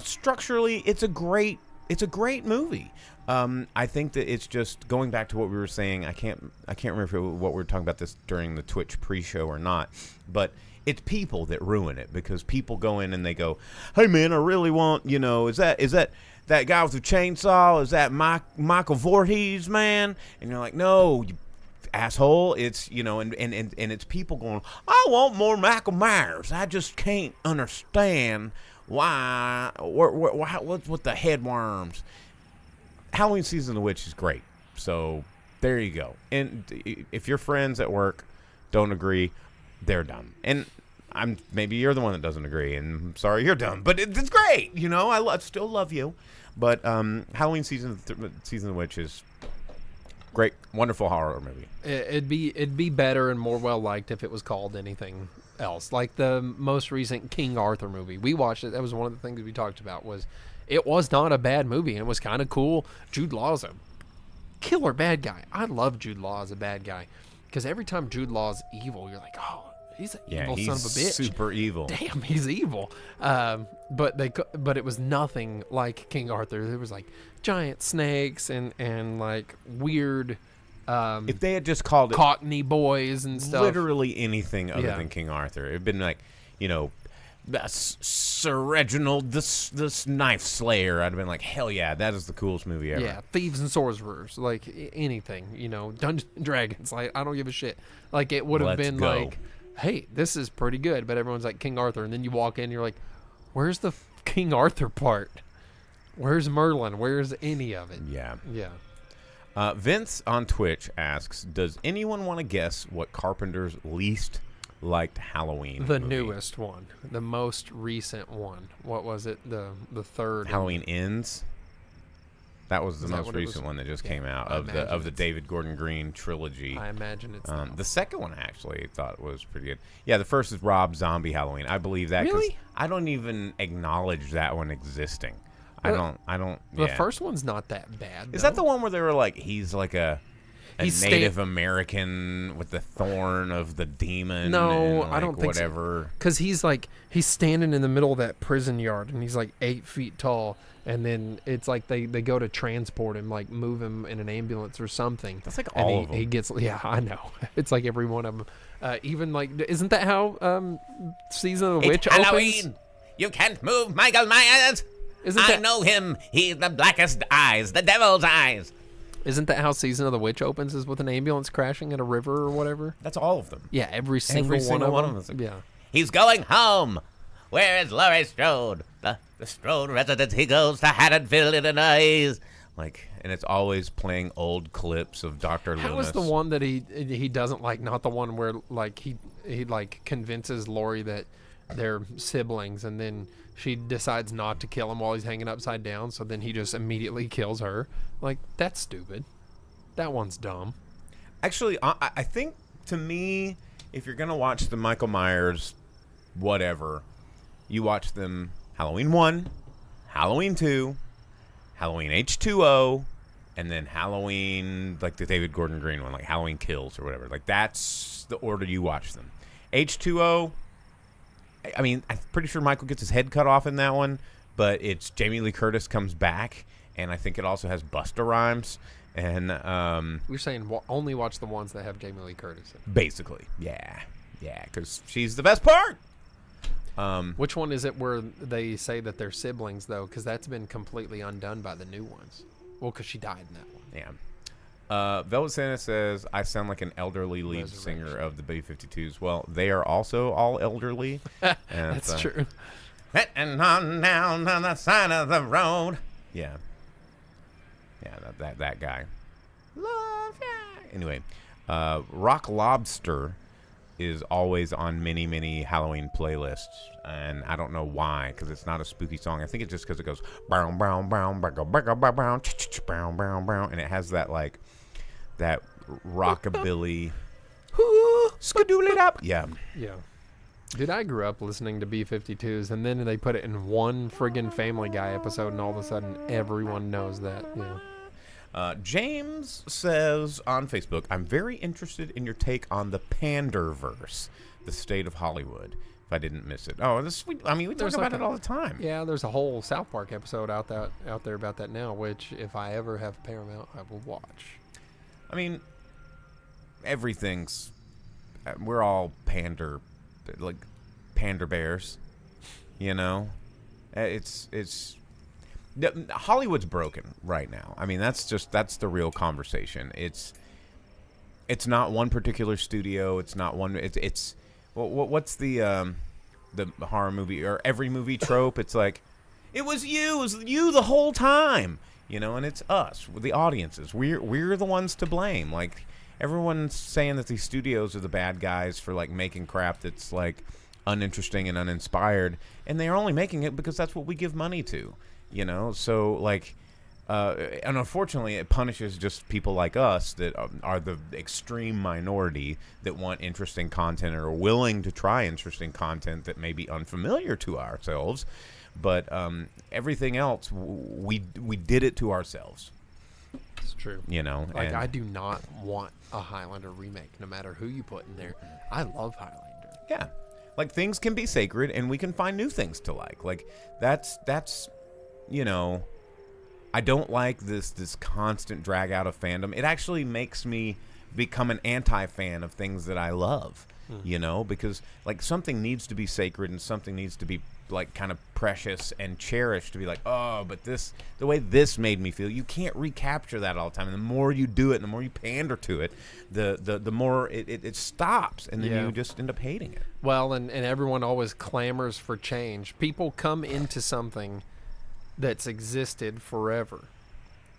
structurally, it's a great it's a great movie. I think that it's just going back to what we were saying. I can't remember what we were talking about this during the Twitch pre-show or not, but it's people that ruin it because people go in and they go, "Hey man, I really want, is that guy with the chainsaw? Is that Michael Voorhees, man?" And you're like, "No, you asshole." It's and it's people going, "I want more Michael Myers. I just can't understand why. What's with the headworms?" Halloween Season of the Witch is great. So there you go. And if your friends at work don't agree, they're dumb. And maybe you're the one that doesn't agree, and I'm sorry you're dumb. But it's great. I still love you. But Halloween Season of the Witch is great, wonderful horror movie. It'd be better and more well liked if it was called anything else, like the most recent King Arthur movie. We watched it. That was one of the things we talked about. It was not a bad movie, and it was kind of cool. Jude Law's a killer bad guy. I love Jude Law as a bad guy because every time Jude Law's evil, you're like, oh, he's an evil son of a bitch. Super evil. Damn, he's evil. But it was nothing like King Arthur. There was like giant snakes and like weird. If they had just called it Cockney boys and stuff, literally anything other than King Arthur, it'd been like, Sir Reginald, this knife slayer. I'd have been like, hell yeah, that is the coolest movie ever. Yeah, thieves and sorcerers, like anything, Dungeons and Dragons. Like, I don't give a shit. Like, it would have been like, hey, this is pretty good. But everyone's like King Arthur, and then you walk in, and you're like, where's the King Arthur part? Where's Merlin? Where's any of it? Yeah. Yeah. Vince on Twitch asks, does anyone want to guess what Carpenter's least liked Halloween The movie? newest one, the most recent one. What was it? The third Halloween Ends. That was the Is that most what it recent was? one that just Yeah, came out I of the imagine it's- David Gordon Green trilogy. I imagine it's The second one I actually thought was pretty good. Yeah, the first is Rob Zombie Halloween. I believe that 'cause Really? I don't even acknowledge that one existing. I don't. the yeah. first one's not that bad. Is though. that the one where they were like, he's like a He's Native American with the thorn of the demon? No, and I don't think whatever. Because he's standing in the middle of that prison yard, and he's like 8 feet tall, and then it's like they go to transport him, like move him in an ambulance or something. That's like and all of them. He gets, yeah, I know. It's like every one of them. Even like, isn't that how Season of the Witch opens? You can't move Michael Myers. Isn't that, know him. He's the blackest eyes, the devil's eyes. Isn't that how Season of the Witch opens? Is with an ambulance crashing at a river or whatever? That's all of them. Yeah, every single one of them. Yeah. He's going home. Where is Laurie Strode? The Strode resident. He goes to Haddonfield, Illinois. Like, and it's always playing old clips of Dr. Loomis. How is the one that he doesn't like? Not the one where like he like convinces Lori that they're siblings, and then she decides not to kill him while he's hanging upside down. So then he just immediately kills her. Like, that's stupid. That one's dumb. Actually, I think, to me, if you're going to watch the Michael Myers whatever, you watch them Halloween 1, Halloween 2, Halloween H2O, and then Halloween, like the David Gordon Green one, like Halloween Kills or whatever. Like, that's the order you watch them. H2O, I mean, I'm pretty sure Michael gets his head cut off in that one, but it's Jamie Lee Curtis comes back, and I think it also has Busta Rhymes. And You're saying only watch the ones that have Jamie Lee Curtis in. basically, yeah, because she's the best part. Which one is it where they say that they're siblings, though? Because that's been completely undone by the new ones. Well, because she died in that one. Yeah. Velvet Santa says, I sound like an elderly lead singer of the B-52s. Well, they are also all elderly. And That's true. And on down on the side of the road. Yeah. Yeah, that guy. Love ya. Anyway, Rock Lobster is always on many, many Halloween playlists, and I don't know why, because it's not a spooky song. I think it's just because it goes brown, brown, brown, brown, brown, brown, brown, brown, brown, and it has that like that rockabilly. Skadool it up. Yeah. Yeah. Dude, I grew up listening to B-52s, and then they put it in one friggin' Family Guy episode, and all of a sudden everyone knows that. Yeah. James says on Facebook, I'm very interested in your take on the Panderverse, the state of Hollywood. If I didn't miss it. Oh, we talk There's about like it all the time. Yeah, there's a whole South Park episode out there about that now, which if I ever have Paramount, I will watch. I mean, everything's. We're all pander bears, you know. It's Hollywood's broken right now. I mean, that's the real conversation. It's not one particular studio. It's not one. It's what's the horror movie or every movie trope? It's like it was you the whole time, you know. And it's us, the audiences. We're the ones to blame. Like everyone's saying that these studios are the bad guys for like making crap that's like uninteresting and uninspired, and they're only making it because that's what we give money to. You know, so like, and unfortunately, it punishes just people like us that are the extreme minority that want interesting content or are willing to try interesting content that may be unfamiliar to ourselves. But everything else, we did it to ourselves. It's true. You know, Like, and I do not want a Highlander remake, no matter who you put in there. I love Highlander. yeah, like things can be sacred, and we can find new things to like. Like that's. You know, I don't like this constant drag out of fandom. It actually makes me become an anti-fan of things that I love, you know, because like something needs to be sacred and something needs to be like kind of precious and cherished to be like, oh, but the way this made me feel, you can't recapture that all the time. And the more you do it and the more you pander to it, the more it stops, and then Yeah. you just end up hating it. Well, and everyone always clamors for change. People come into something that's existed forever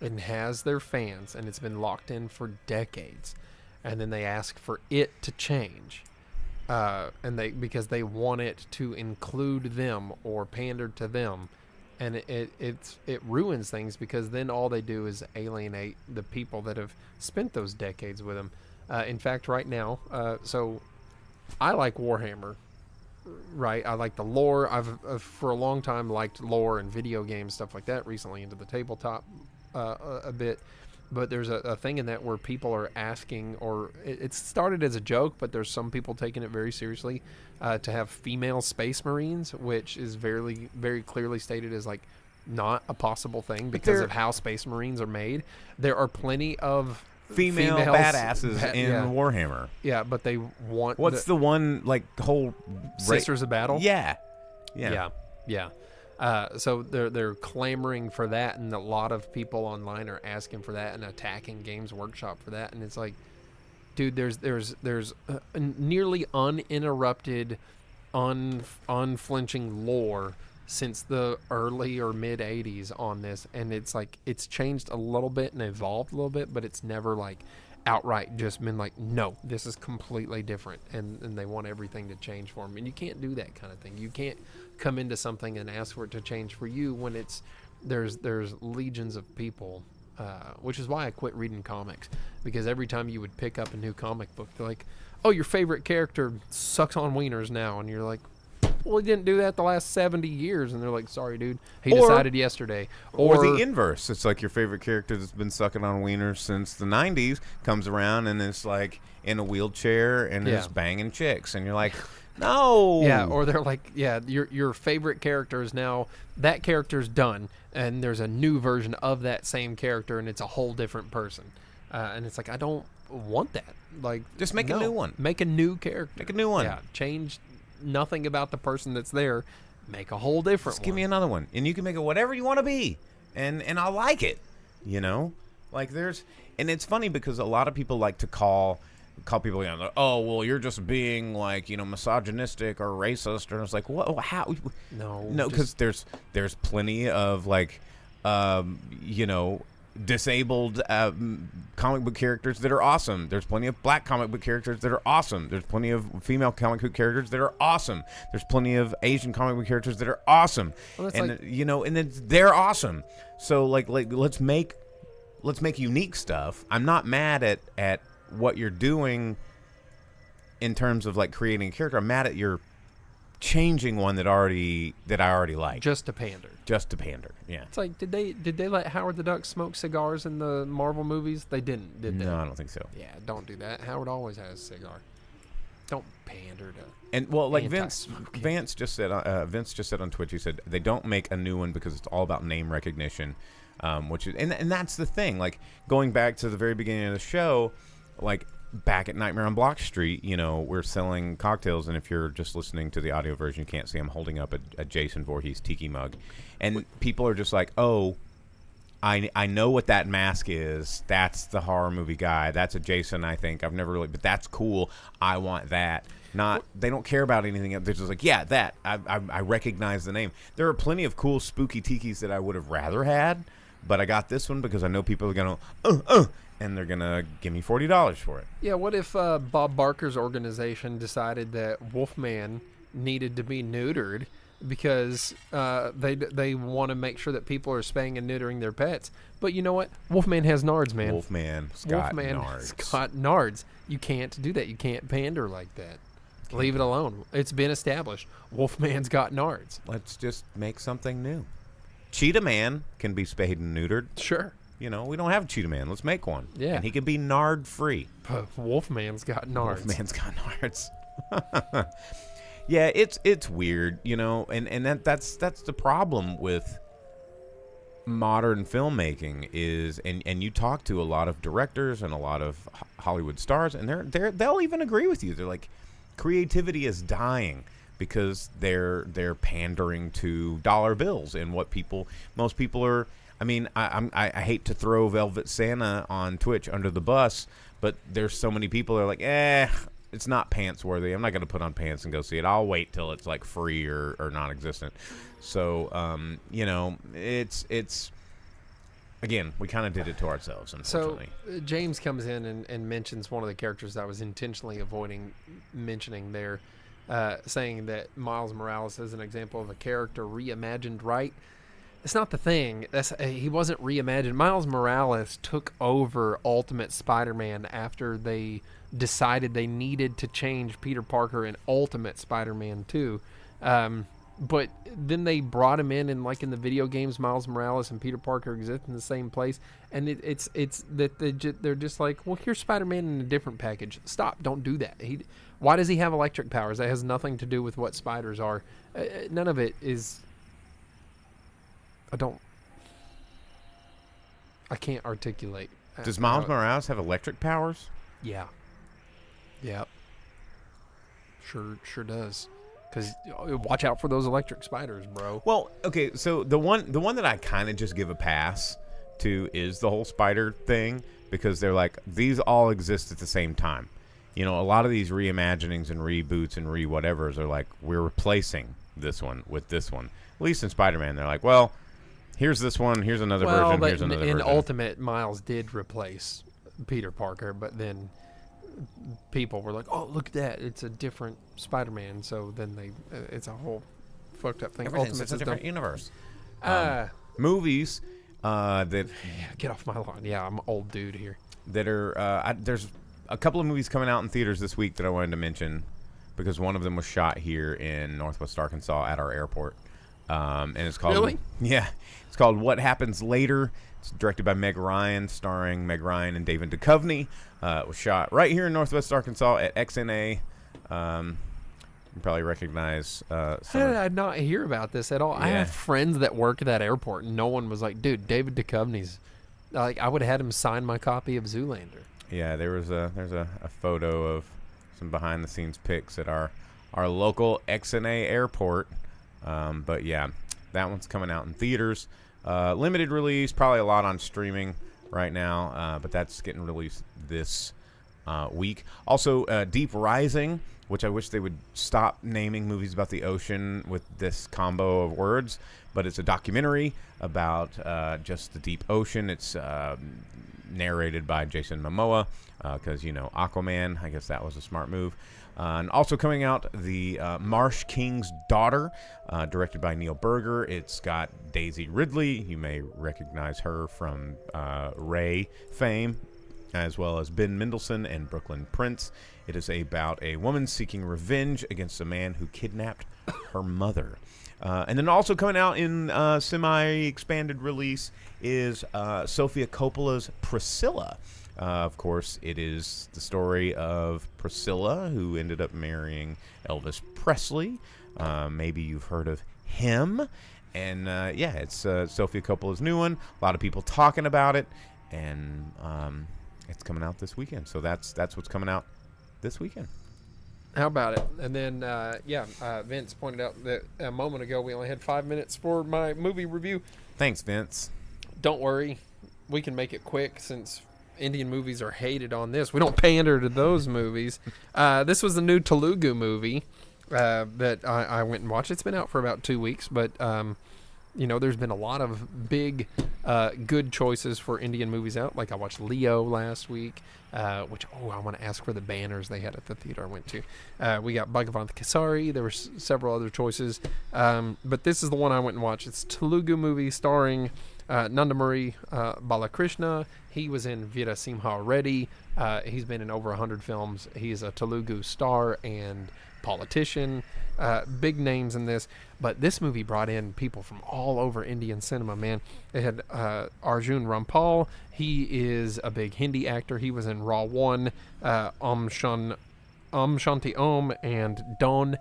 and has their fans, and it's been locked in for decades, and then they ask for it to change, because they want it to include them or pander to them, and it ruins things, because then all they do is alienate the people that have spent those decades with them. In fact, right now, so I like Warhammer. Right, I like the lore. I've for a long time liked lore and video games, stuff like that. Recently into the tabletop a bit, but there's a thing in that where people are asking, or it started as a joke, but there's some people taking it very seriously, to have female space marines, which is very, very clearly stated as like not a possible thing because of how space marines are made. There are plenty of Female females- badasses in yeah. Warhammer. Yeah, but they want What's the one like whole Sisters of Battle? Yeah. So they're clamoring for that, and a lot of people online are asking for that and attacking Games Workshop for that. And it's like, dude, there's nearly uninterrupted, unflinching lore since the early or mid 80s on this, and it's like it's changed a little bit and evolved a little bit, but it's never like outright just been like, no, this is completely different, and they want everything to change for them. And you can't do that kind of thing. You can't come into something and ask for it to change for you when there's legions of people, which is why I quit reading comics, because every time you would pick up a new comic book, they're like, oh, your favorite character sucks on wieners now, and you're like, well, he didn't do that the last 70 years. And they're like, sorry, dude. He decided yesterday. Or the inverse. It's like your favorite character that's been sucking on wieners since the 90s comes around and is like in a wheelchair and is banging chicks. And you're like, no. Yeah, or they're like, yeah, your favorite character is now, that character's done, and there's a new version of that same character, and it's a whole different person. And it's like, I don't want that. Like, Just make a new one. Make a new character. Make a new one. Yeah, change nothing about the person that's there. Make a whole different Just one. give me another one. And you can make it whatever you want to be. And I'll like it. You know? Like and it's funny because a lot of people like to call people, you know, oh, well, you're just being like, you know, misogynistic or racist. And it's like, what? How? No, because there's plenty of like, you know, disabled comic book characters that are awesome. There's plenty of black comic book characters that are awesome. There's plenty of female comic book characters that are awesome. There's plenty of Asian comic book characters that are awesome. Well, that's and like- you know, and then they're awesome. So like let's make unique stuff. I'm not mad at what you're doing in terms of like creating a character. I'm mad at your changing one that I already like. just to pander. Just to pander. Yeah. It's like, did they let Howard the Duck smoke cigars in the Marvel movies? They didn't, did they? No, I don't think so. Yeah, don't do that. Howard always has a cigar. Don't pander to. And well, like Vince Anti-smoking. just said on Twitch, he said they don't make a new one because it's all about name recognition, which is and that's the thing. Like going back to the very beginning of the show, like back at Nightmare on Block Street, you know, we're selling cocktails, and if you're just listening to the audio version, you can't see I'm holding up a Jason Voorhees tiki mug, and people are just like, oh. I know what that mask is. That's the horror movie guy. That's a Jason, I think. I've never really, but that's cool. I want that. They don't care about anything else. They're just like, yeah, that. I recognize the name. There are plenty of cool spooky tikis that I would have rather had, but I got this one because I know people are gonna, and they're gonna give me $40 for it. Yeah, what if Bob Barker's organization decided that Wolfman needed to be neutered because they want to make sure that people are spaying and neutering their pets? But you know what? Wolfman has nards, man. Wolfman's got nards. You can't do that. You can't pander like that. Leave it alone. It's been established. Wolfman's got nards. Let's just make something new. Cheetah Man can be spayed and neutered. Sure. You know, we don't have Cheetah Man. Let's make one. Yeah. And he can be nard free. But Wolfman's got nards. Wolfman's got nards. Yeah, it's weird, you know, and that's the problem with modern filmmaking is, and you talk to a lot of directors and a lot of Hollywood stars, and they'll even agree with you. They're like, creativity is dying because they're pandering to dollar bills and what most people are. I mean, I hate to throw Velvet Santa on Twitch under the bus, but there's so many people that are like, it's not pants worthy. I'm not going to put on pants and go see it. I'll wait till it's like free or non-existent. So, you know, it's again, we kind of did it to ourselves, unfortunately. So James comes in and mentions one of the characters I was intentionally avoiding mentioning there, saying that Miles Morales is an example of a character reimagined right. It's not the thing. He wasn't reimagined. Miles Morales took over Ultimate Spider-Man after they decided they needed to change Peter Parker in Ultimate Spider-Man 2. But then they brought him in, and like in the video games, Miles Morales and Peter Parker exist in the same place. And it's that they're just like, well, here's Spider-Man in a different package. Stop. Don't do that. Why does he have electric powers? That has nothing to do with what spiders are. None of it is... I can't articulate. Does Miles Morales have electric powers? Yeah. Yep. Sure does. Because watch out for those electric spiders, bro. Well, okay, so the one that I kind of just give a pass to is the whole spider thing, because they're like, these all exist at the same time. You know, a lot of these reimaginings and reboots and re-whatevers are like, we're replacing this one with this one. At least in Spider-Man, they're like, well, here's this one, here's another version, here's another version. In Ultimate, Miles did replace Peter Parker, but then people were like, oh, look at that, it's a different Spider-Man. So then it's a whole fucked up thing. It's a different universe. Movies that... Yeah, get off my lawn. Yeah, I'm an old dude here. That are... there's a couple of movies coming out in theaters this week that I wanted to mention, because one of them was shot here in Northwest Arkansas at our airport. And it's called... Really? Yeah. It's called What Happens Later. It's directed by Meg Ryan, starring Meg Ryan and David Duchovny. It was shot right here in Northwest Arkansas at XNA. You probably recognize How did I not hear about this at all? Yeah. I have friends that work at that airport, and no one was like, dude, David Duchovny's... Like, I would have had him sign my copy of Zoolander. Yeah, there's a photo of some behind-the-scenes pics at our local XNA airport. But yeah, that one's coming out in theaters. Limited release, probably a lot on streaming right now, but that's getting released this week. Also, Deep Rising, which I wish they would stop naming movies about the ocean with this combo of words, but it's a documentary about just the deep ocean. It's narrated by Jason Momoa, because, you know, Aquaman. I guess that was a smart move. And also coming out, the Marsh King's Daughter, directed by Neil Berger. It's got Daisy Ridley. You may recognize her from Ray fame, as well as Ben Mendelsohn and Brooklyn Prince. It is about a woman seeking revenge against a man who kidnapped her mother. And then also coming out in semi-expanded release is Sofia Coppola's Priscilla, Of course, it is the story of Priscilla, who ended up marrying Elvis Presley. Maybe you've heard of him. And, it's Sofia Coppola's new one. A lot of people talking about it. And it's coming out this weekend. So that's what's coming out this weekend. How about it? And then, Vince pointed out that a moment ago we only had 5 minutes for my movie review. Thanks, Vince. Don't worry. We can make it quick since Indian movies are hated on this. We don't pander to those movies. This was the new Telugu movie that I went and watched. It's been out for about 2 weeks, but there's been a lot of big, good choices for Indian movies out. Like I watched Leo last week, I want to ask for the banners they had at the theater I went to. We got Bhagavanth Kesari. There were several other choices, but this is the one I went and watched. It's a Telugu movie starring Nandamuri Balakrishna. He was in Veera Simha Reddy. He's been in over 100 films. He's a Telugu star and politician. Big names in this, but this movie brought in people from all over Indian cinema, man. It had Arjun Rampal. He is a big Hindi actor. He was in Raw 1, Om Shanti Om, and Don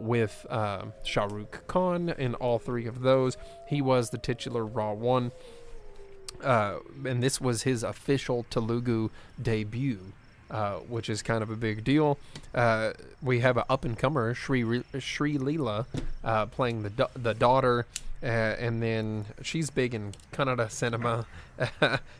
with Shah Rukh Khan in all three of those. He was the titular Raw 1, and this was his official Telugu debut. Which is kind of a big deal. We have an up-and-comer, Shri Leela, playing the daughter, and then she's big in Kannada cinema.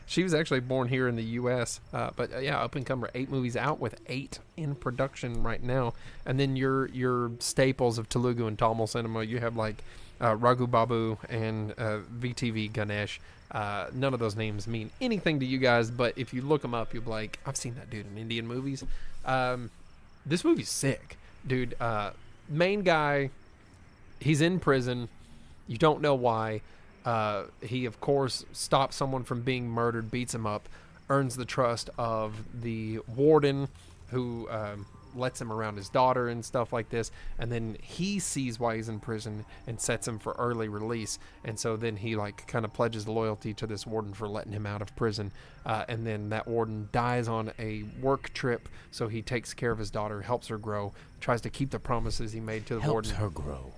She was actually born here in the U.S., but up-and-comer, 8 movies out with 8 in production right now. And then your staples of Telugu and Tamil cinema, you have like Raghu Babu and VTV Ganesh. None of those names mean anything to you guys, but if you look them up, you'll be like, I've seen that dude in Indian movies. This movie's sick, dude. Main guy, he's in prison. You don't know why. He, of course, stops someone from being murdered, beats him up, earns the trust of the warden who lets him around his daughter and stuff like this, and then he sees why he's in prison and sets him for early release, and so then he like kind of pledges loyalty to this warden for letting him out of prison, and then that warden dies on a work trip, so he takes care of his daughter, helps her grow, tries to keep the promises he made to the warden. Helps her grow.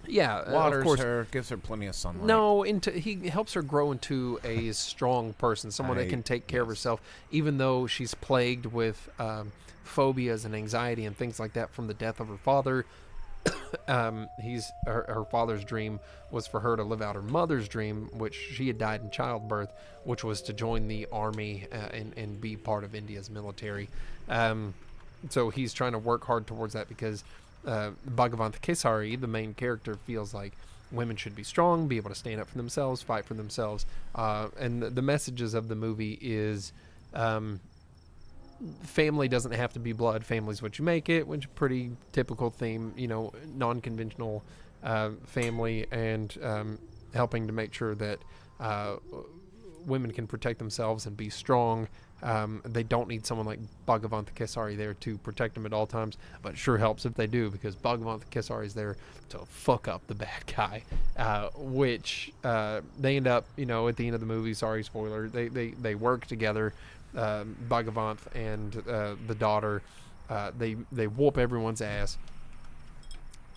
Yeah, Waters of course. her, gives her plenty of sunlight. No, he helps her grow into a strong person, someone that can take care of herself, even though she's plagued with phobias and anxiety and things like that from the death of her father. Her father's dream was for her to live out her mother's dream, which she had died in childbirth, which was to join the army and be part of India's military. So he's trying to work hard towards that because Bhagavanth Kesari, the main character, feels like women should be strong, be able to stand up for themselves, fight for themselves. And the messages of the movie is family doesn't have to be blood. Family's what you make it, which is a pretty typical theme, non-conventional family, and helping to make sure that women can protect themselves and be strong. They don't need someone like Bhagavanth Kesari there to protect them at all times, but it sure helps if they do, because Bhagavanth Kesari is there to fuck up the bad guy, which they end up, at the end of the movie, sorry, spoiler, they work together, Bhagavanth and the daughter, they whoop everyone's ass.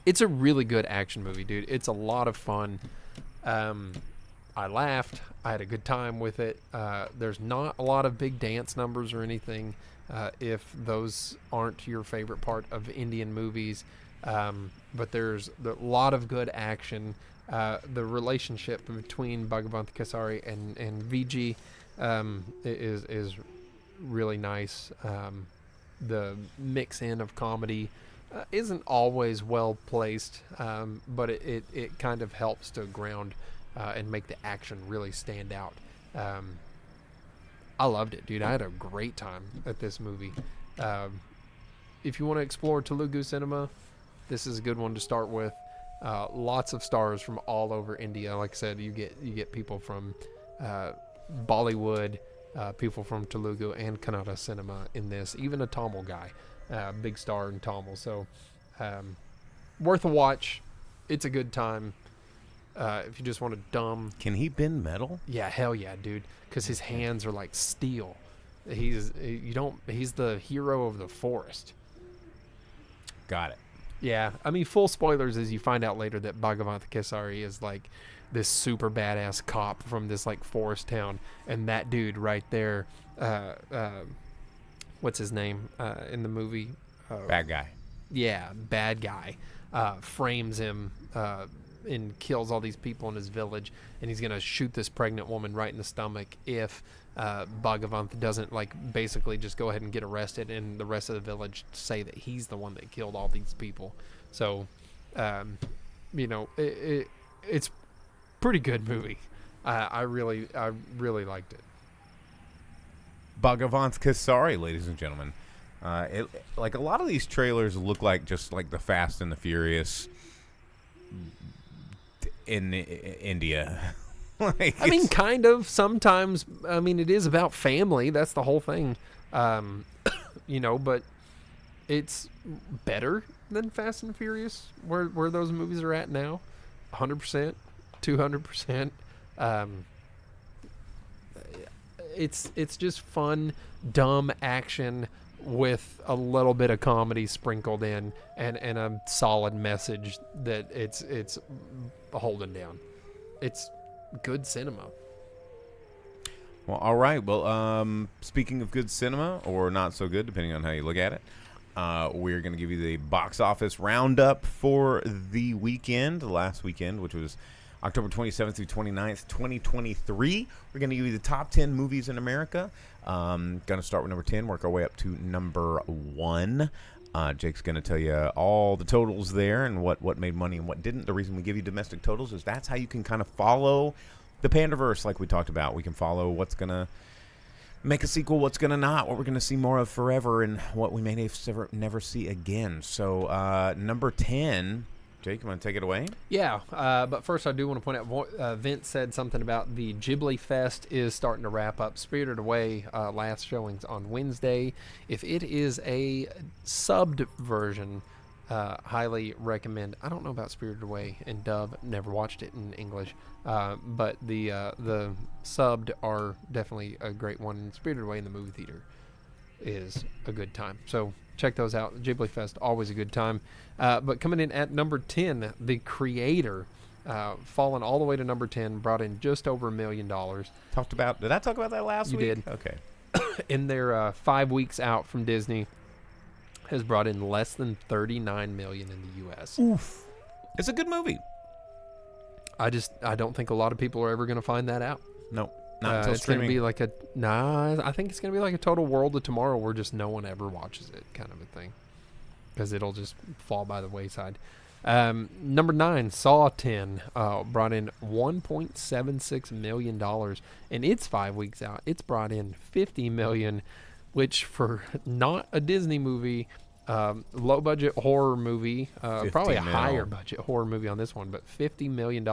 It's a really good action movie, dude. It's a lot of fun. I laughed. I had a good time with it. There's not a lot of big dance numbers or anything, if those aren't your favorite part of Indian movies. But there's a lot of good action. The relationship between Bhagavanth Kesari and VG is really nice. The mix in of comedy isn't always well placed, but it kind of helps to ground and make the action really stand out. I loved it, dude. I had a great time at this movie. If you want to explore Telugu cinema, this is a good one to start with. Lots of stars from all over India. Like I said, you get people from Bollywood, people from Telugu and Kannada cinema in this. Even a Tamil guy, big star in Tamil. So worth a watch. It's a good time. If you just want a dumb... Can he bend metal? Yeah, hell yeah, dude. Because his hands are like steel. He's the hero of the forest. Got it. Yeah, I mean, full spoilers as you find out later that Bhagavanth Kesari is like this super badass cop from this like forest town, and that dude right there, what's his name in the movie? Bad guy. Yeah, bad guy, frames him and kills all these people in his village, and he's gonna shoot this pregnant woman right in the stomach if Bhagavanth doesn't like basically just go ahead and get arrested, and the rest of the village say that he's the one that killed all these people. So, it's pretty good movie. I really liked it. Bhagavanth Kesari, ladies and gentlemen. Like a lot of these trailers look like just like the Fast and the Furious in India. Like, I mean, kind of. Sometimes, I mean, it is about family. That's the whole thing. But it's better than Fast and Furious, where those movies are at now. 100%, 200%. It's just fun, dumb action with a little bit of comedy sprinkled in, and a solid message that it's holding down. It's good cinema. Well, all right. Well, speaking of good cinema, or not so good, depending on how you look at it, we're going to give you the box office roundup for the last weekend, which was October 27th through 29th, 2023. We're going to give you the top 10 movies in America. Going to start with number 10, work our way up to number 1. Jake's going to tell you all the totals there and what made money and what didn't. The reason we give you domestic totals is that's how you can kind of follow the Pandaverse like we talked about. We can follow what's going to make a sequel, what's going to not, what we're going to see more of forever, and what we may never see again. So number 10, Jake, you want to take it away? Yeah, but first I do want to point out, Vince said something about the Ghibli Fest is starting to wrap up. Spirited Away, last showings on Wednesday. If it is a subbed version, highly recommend. I don't know about Spirited Away in dub, never watched it in English, but the subbed are definitely a great one. Spirited Away in the movie theater is a good time. So check those out. Ghibli Fest, always a good time. But coming in at number 10, The Creator, fallen all the way to number 10, brought in just over $1 million. Did I talk about that last week? You did. Okay. In their 5 weeks out from Disney, has brought in less than $39 million in the U.S. Oof. It's a good movie. I don't think a lot of people are ever going to find that out. No. Not until it's going to streaming. be like I think it's going to be like a total World of Tomorrow where just no one ever watches it kind of a thing. Because it'll just fall by the wayside. Number 9, Saw 10, brought in $1.76 million. In its 5 weeks out, it's brought in $50 million, which for not a Disney movie, low budget horror movie, probably a higher budget horror movie on this one, but $50 million,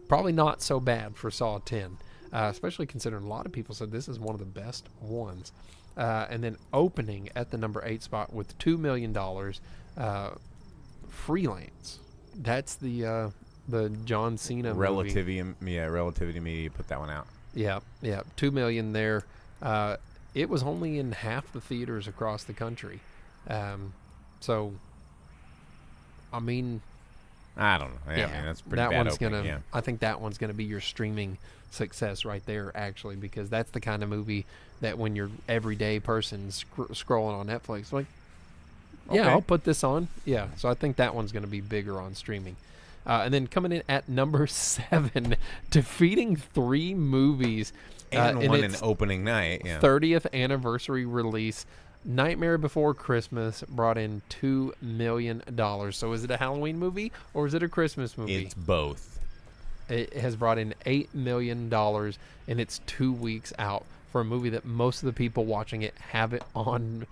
probably not so bad for Saw 10. Especially considering a lot of people said this is one of the best ones. And then opening at the number 8 spot with $2 million, Freelance. That's the John Cena movie. Relativity Media put that one out. Yeah, $2 million there. It was only in half the theaters across the country. So, I mean, I don't know. Yeah, I mean, that's pretty that bad one's opening, gonna. yeah. I think that one's gonna be your streaming success right there, actually, because that's the kind of movie that when your everyday person scrolling on Netflix, like, yeah, Okay. I'll put this on. Yeah, so I think that one's gonna be bigger on streaming. And then coming in at number 7, defeating 3 movies And in one in its opening night. Yeah. 30th anniversary release. Nightmare Before Christmas brought in $2 million. So is it a Halloween movie or is it a Christmas movie? It's both. It has brought in $8 million and it's 2 weeks out for a movie that most of the people watching it have it on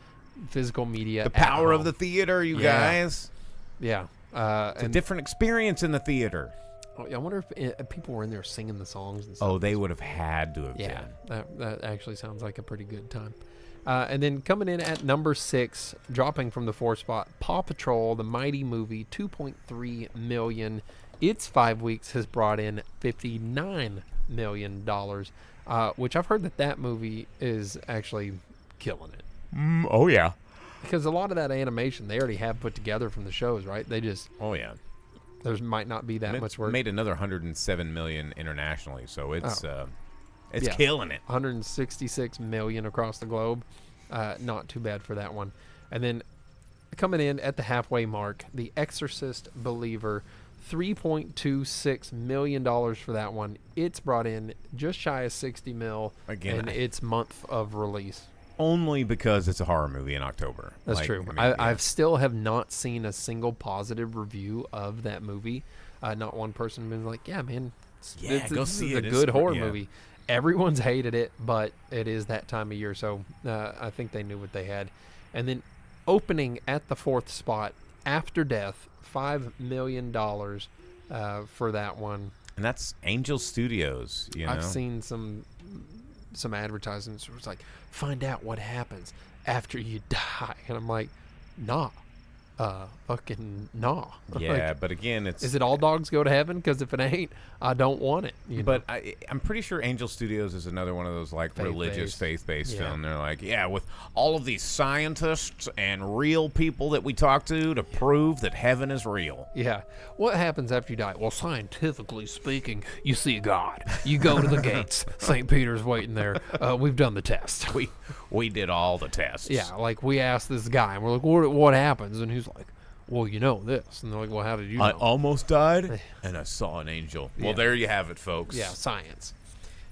physical media. The power at of the home. theater, you Yeah. guys. Yeah. It's a different experience in the theater. I wonder if people were in there singing the songs and stuff. Oh, they would have had to have Yeah, been. that actually sounds like a pretty good time. And then coming in at number 6, dropping from the 4th spot, Paw Patrol, the Mighty Movie, $2.3 million. Its 5 weeks has brought in $59 million. which I've heard that movie is actually killing it. Oh yeah. Because a lot of that animation they already have put together from the shows, right? They just Oh yeah. there might not be that much work. Made another 107 million internationally, so it's Yeah. killing it. 166 million across the globe. Not too bad for that one. And then coming in at the halfway mark, The Exorcist Believer, $3.26 million for that one. It's brought in just shy of 60 mil Again, in its month of release. Only because it's a horror movie in October. That's Like, true. I mean, I yeah. I've still have not seen a single positive review of that movie. Not one person been like, "Yeah, man, Go this see is it. a It's good horror yeah. movie." Everyone's hated it, but it is that time of year, so I think they knew what they had. And then opening at the 4th spot, After Death, $5 million for that one. And that's Angel Studios. You know, I've seen some advertisements where it's like, find out what happens after you die, and I'm like, nah, fucking nah. Yeah, Like, but again, it's. is it all dogs go to heaven? Because if it ain't, I don't want it. You know? But I'm pretty sure Angel Studios is another one of those like religious, faith-based Yeah. film. They're like, yeah, with all of these scientists and real people that we talk to prove that heaven is real. yeah, what happens after you die? Well, scientifically speaking, you see God. You go to the gates. St. Peter's waiting there. We've done the test. We did all the tests. Yeah, like we asked this guy, and we're like, what happens? And he's like, well, you know this. And they're like, well, how did you know? I almost died, and I saw an angel. Well, Yeah. there you have it, folks. Yeah, science.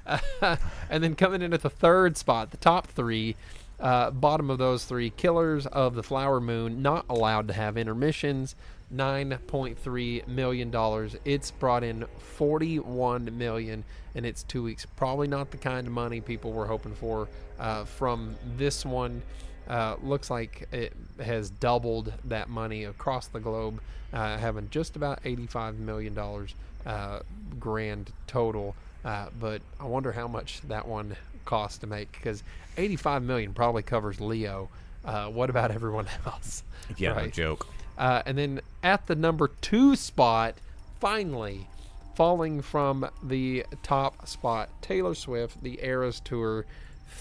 And then coming in at the 3rd spot, the top 3, bottom of those 3, Killers of the Flower Moon, not allowed to have intermissions, $9.3 million. It's brought in $41 million in its 2 weeks. Probably not the kind of money people were hoping for from this one. Looks like it has doubled that money across the globe, having just about $85 million grand total. But I wonder how much that one cost to make, because $85 million probably covers Leo. What about everyone else? Yeah, no Right? joke. And then at the number 2 spot, finally falling from the top spot, Taylor Swift, the Eras Tour,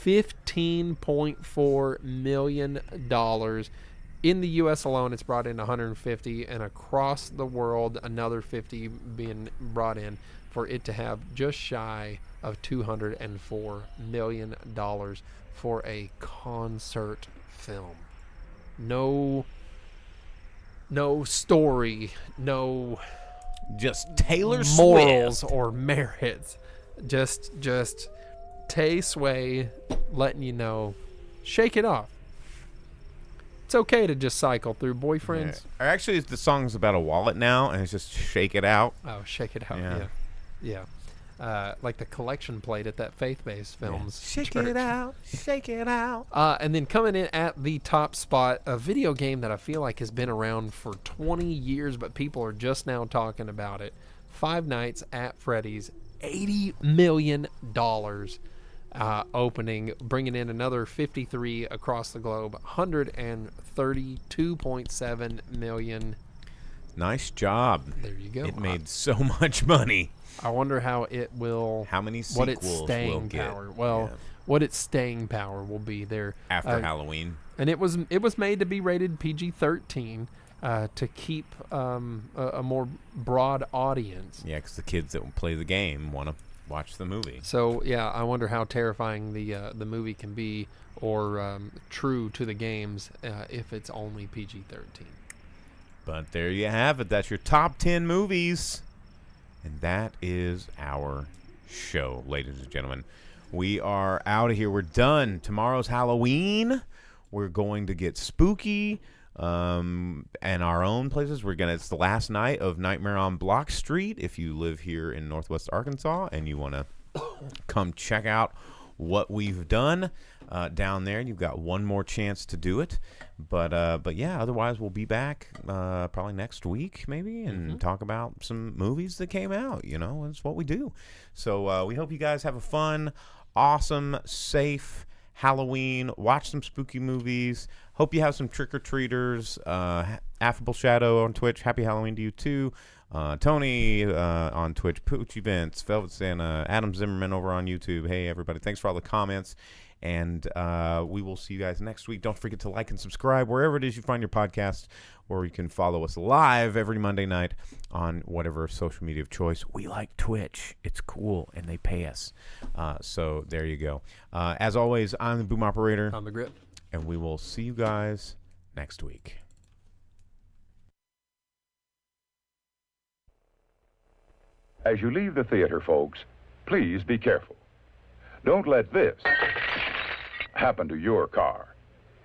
$15.4 million. In the U.S. alone, it's brought in 150, and across the world, another 50 being brought in for it to have just shy of $204 million for a concert film. No story, no Just Taylor morals Swift. or merits. Just Tay Sway letting you know, shake it off. It's okay to just cycle through boyfriends. Or actually, the song's about a wallet now, and it's just Shake It Out. Oh, shake it out. Yeah. Yeah. Like the collection plate at that faith-based films. Shake church. it out, shake it out. And then coming in at the top spot, a video game that I feel like has been around for 20 years, but people are just now talking about it. Five Nights at Freddy's, $80 million opening, bringing in another 53 across the globe, 132.7 million. Nice job. There you go. It made so much money. I wonder how it will. How many what its sequels staying will get? power? Well, Yeah. what its staying power will be there After Halloween. and it was made to be rated PG-13 to keep a more broad audience. Yeah, because the kids that play the game want to watch the movie. So yeah, I wonder how terrifying the movie can be, or true to the games if it's only PG-13. But there you have it. That's your top 10 movies. And that is our show, ladies and gentlemen. We are out of here. We're done. Tomorrow's Halloween. We're going to get spooky and our own places. It's the last night of Nightmare on Block Street. If you live here in Northwest Arkansas and you want to come check out what we've done down there, you've got one more chance to do it. But yeah, otherwise we'll be back probably next week maybe and talk about some movies that came out. You know, it's what we do. So we hope you guys have a fun, awesome, safe Halloween. Watch some spooky movies. Hope you have some trick-or-treaters. Affable Shadow on Twitch. Happy Halloween to you, too. Tony on Twitch. Poochie Vince. Velvet Santa. Adam Zimmerman over on YouTube. Hey, everybody. Thanks for all the comments. And we will see you guys next week. Don't forget to like and subscribe wherever it is you find your podcast, or you can follow us live every Monday night on whatever social media of choice. We like Twitch. It's cool, and they pay us. So there you go. As always, I'm the Boom Operator. I'm the Grip. And we will see you guys next week. As you leave the theater, folks, please be careful. Don't let this happen to your car.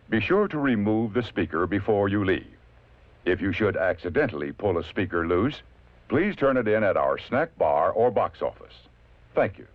Be sure to remove the speaker before you leave. If you should accidentally pull a speaker loose, please turn it in at our snack bar or box office. Thank you.